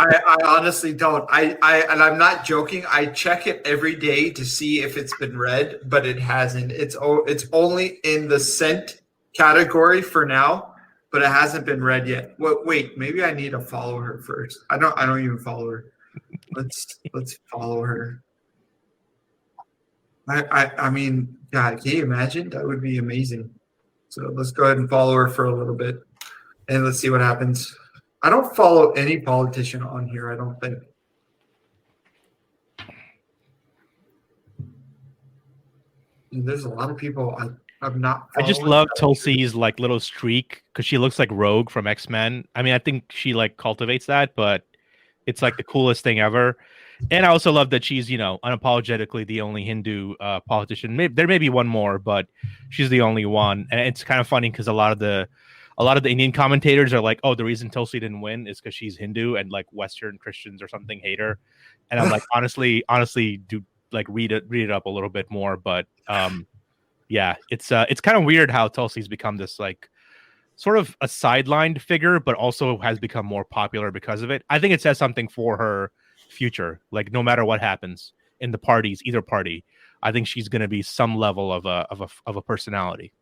I honestly don't. And I'm not joking. I check it every day to see if it's been read, but it hasn't. It's only in the sent category for now, but it hasn't been read yet. Wait, maybe I need to follow her first. I don't even follow her. Let's follow her. I mean, God, can you imagine? That would be amazing. So let's go ahead and follow her for a little bit, and let's see what happens. I don't follow any politician on here, I don't think. And there's a lot of people I'm not I just following. love Tulsi's like little streak because she looks like Rogue from X-Men. I mean, I think she like cultivates that, but it's like the coolest thing ever. And I also love that she's, unapologetically the only Hindu politician. There may be one more, but she's the only one. And it's kind of funny because a lot of the Indian commentators are like, "Oh, the reason Tulsi didn't win is because she's Hindu and like Western Christians or something hate her." And I'm like, honestly, do like read it up a little bit more. But yeah, it's kind of weird how Tulsi's become this like sort of a sidelined figure, but also has become more popular because of it. I think it says something for her future. Like no matter what happens in the parties, either party, I think she's going to be some level of a personality.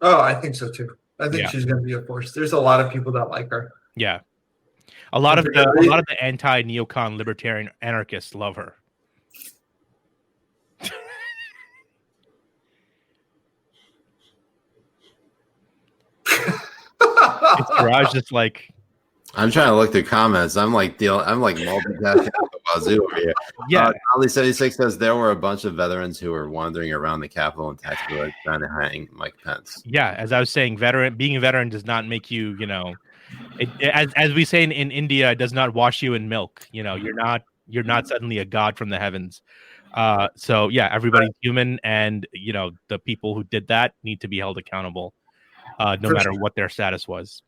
Oh, I think so too. I think Yeah. she's going to be a force. There's a lot of people that like her. Yeah, a lot of the anti-neocon libertarian anarchists love her. It's Siraj just like, I'm trying to look through comments. I'm like multitasking at the wazoo over here. yeah. Ali 76 says there were a bunch of veterans who were wandering around the Capitol and tactically trying to hang Mike Pence. Yeah, as I was saying, being a veteran does not make you, as we say in India, it does not wash you in milk. You're not suddenly a god from the heavens. So yeah, everybody's human, and the people who did that need to be held accountable, no matter what their status was.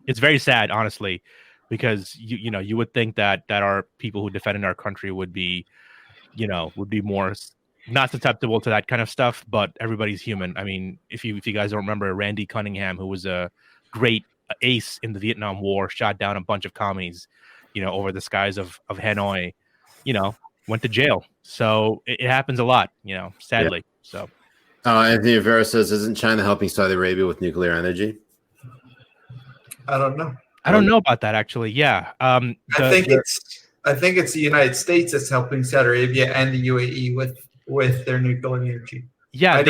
It's very sad, honestly, because you would think that our people who defended our country would be more not susceptible to that kind of stuff, but everybody's human. I mean, if you guys don't remember, Randy Cunningham, who was a great ace in the Vietnam War, shot down a bunch of commies, over the skies of Hanoi, went to jail. So it happens a lot, sadly. Yeah. So Anthony Rivera says, isn't China helping Saudi Arabia with nuclear energy? I don't know. I don't know about that, actually. Yeah. I think it's the United States that's helping Saudi Arabia and the UAE with their nuclear energy. Yeah,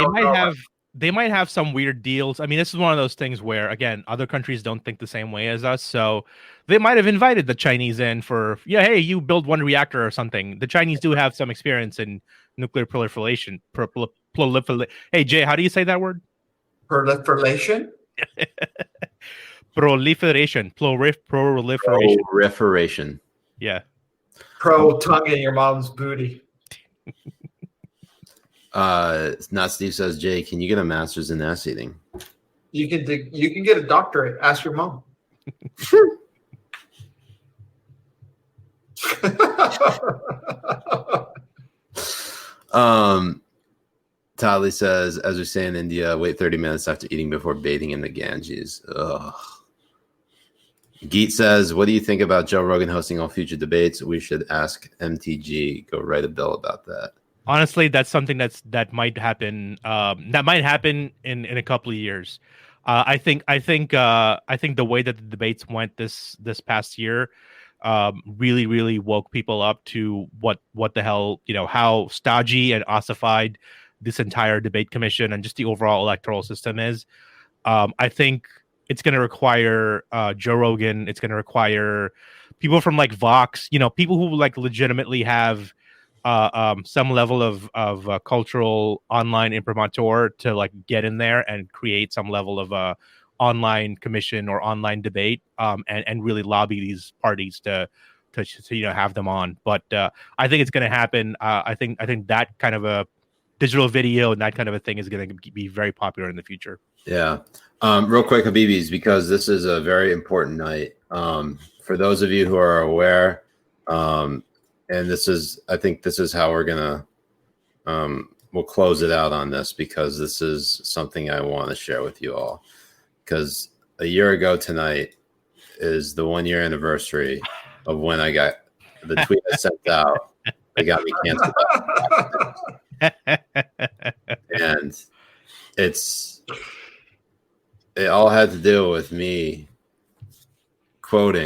they might have some weird deals. I mean, this is one of those things where, again, other countries don't think the same way as us. So they might have invited the Chinese in for, hey, you build one reactor or something. The Chinese do have some experience in nuclear proliferation. Hey, Jay, how do you say that word? Proliferation? Proliferation. Proliferation. Yeah. Pro tongue in your mom's booty. Not Steve says, Jay, can you get a master's in ass eating? You can get a doctorate. Ask your mom. Tali says, as we say in India, wait 30 minutes after eating before bathing in the Ganges. Ugh. Geet says, what do you think about Joe Rogan hosting all future debates? We should ask MTG. Go write a bill about that. Honestly, that's something that might happen. That might happen in a couple of years. I think the way that the debates went this past year really, really woke people up to what the hell, how stodgy and ossified this entire debate commission and just the overall electoral system is. I think it's going to require Joe Rogan. It's going to require people from like Vox, people who like legitimately have some level of cultural online imprimatur to like get in there and create some level of online commission or online debate and really lobby these parties to have them on. But I think it's going to happen. I think that kind of a digital video and that kind of a thing is going to be very popular in the future. Yeah. Real quick, Habibis, because this is a very important night. For those of you who are aware, And I think this is how we're gonna we'll close it out on this, because this is something I want to share with you all. Because a year ago tonight is the 1 year anniversary of when I got the tweet I sent out that got me canceled. And it all had to do with me quote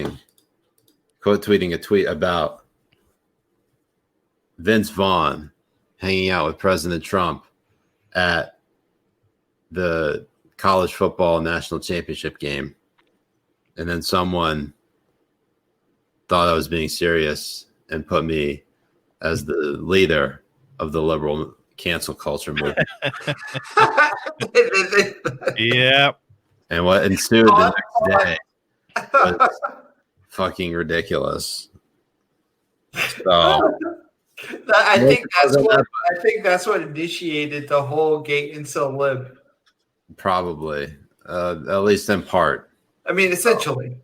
tweeting a tweet about Vince Vaughn hanging out with President Trump at the college football national championship game. And then someone thought I was being serious and put me as the leader of the liberal cancel culture movement. Yeah. And what ensued the next day was fucking ridiculous. So I think that's what initiated the whole gay incel lib. probably, at least in part. I mean, essentially.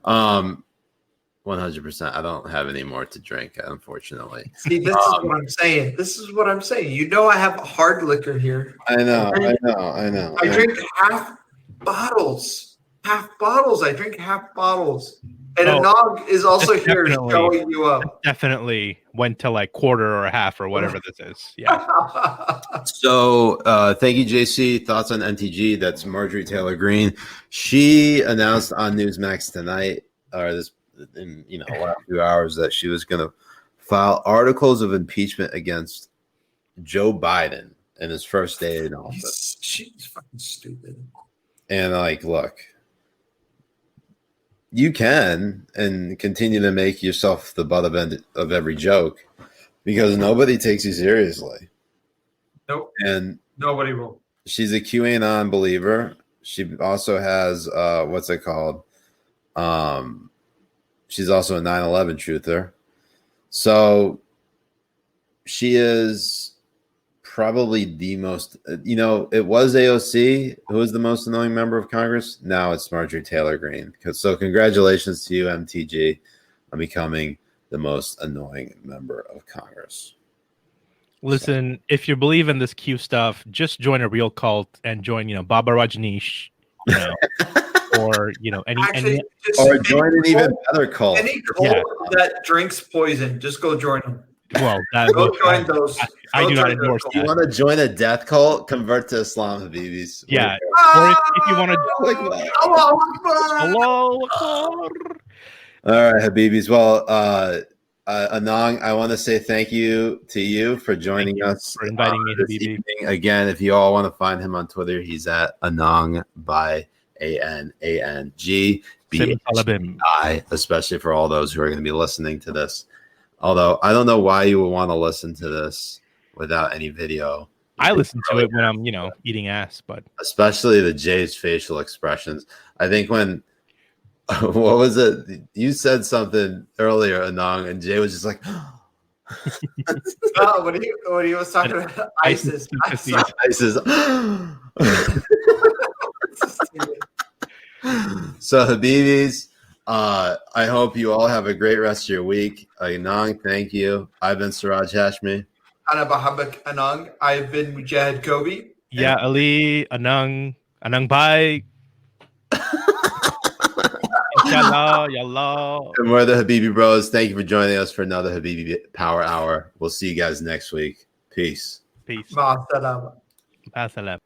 100%. I don't have any more to drink, unfortunately. See, this is what I'm saying. This is what I'm saying. You know, I have hard liquor here. I know. I drink half bottles. I drink half bottles. And Anog is also here showing you up. Definitely went to like quarter or a half or whatever this is. Yeah. So thank you, JC. Thoughts on NTG? That's Marjorie Taylor Greene. She announced on Newsmax tonight, or this in last few hours, that she was going to file articles of impeachment against Joe Biden in his first day in office. She's fucking stupid. And look, you can and continue to make yourself the butt of every joke, because nobody takes you seriously. Nope. And nobody will. She's a QAnon believer. She also has what's it called? She's also a 9/11 truther. So she is probably the most, it was AOC who was the most annoying member of Congress. Now it's Marjorie Taylor Greene. So congratulations to you, MTG, on becoming the most annoying member of Congress. Listen, if you believe in this Q stuff, just join a real cult and join, Baba Rajneesh, or or join an even better cult. Any cult that drinks poison, just go join them. Well, go join those. I do not endorse that. You want to join a death cult? Convert to Islam, Habibis. Yeah. Or if you want to, Hello. All right, Habibis. Well, Anang, I want to say thank you to you for joining us. For inviting me, Habibi. Again, if you all want to find him on Twitter, he's at Anang by ANANGBHI, especially for all those who are going to be listening to this. Although I don't know why you would want to listen to this without any video. I listen to it when I'm, eating ass, but especially the Jay's facial expressions. I think when what was it? You said something earlier, Anang, and Jay was just like, when he was talking about ISIS. So Habibis, I hope you all have a great rest of your week. Anang, thank you. I've been Siraj Hashmi. Ana Bahabak Anang. I've been Mujahed Kobbe. Yeah, Ali, Anang Bhai. Inshallah, Yallah. And we're the Habibi Bros. Thank you for joining us for another Habibi Power Hour. We'll see you guys next week. Peace. Peace. Ma salam. Ma salam.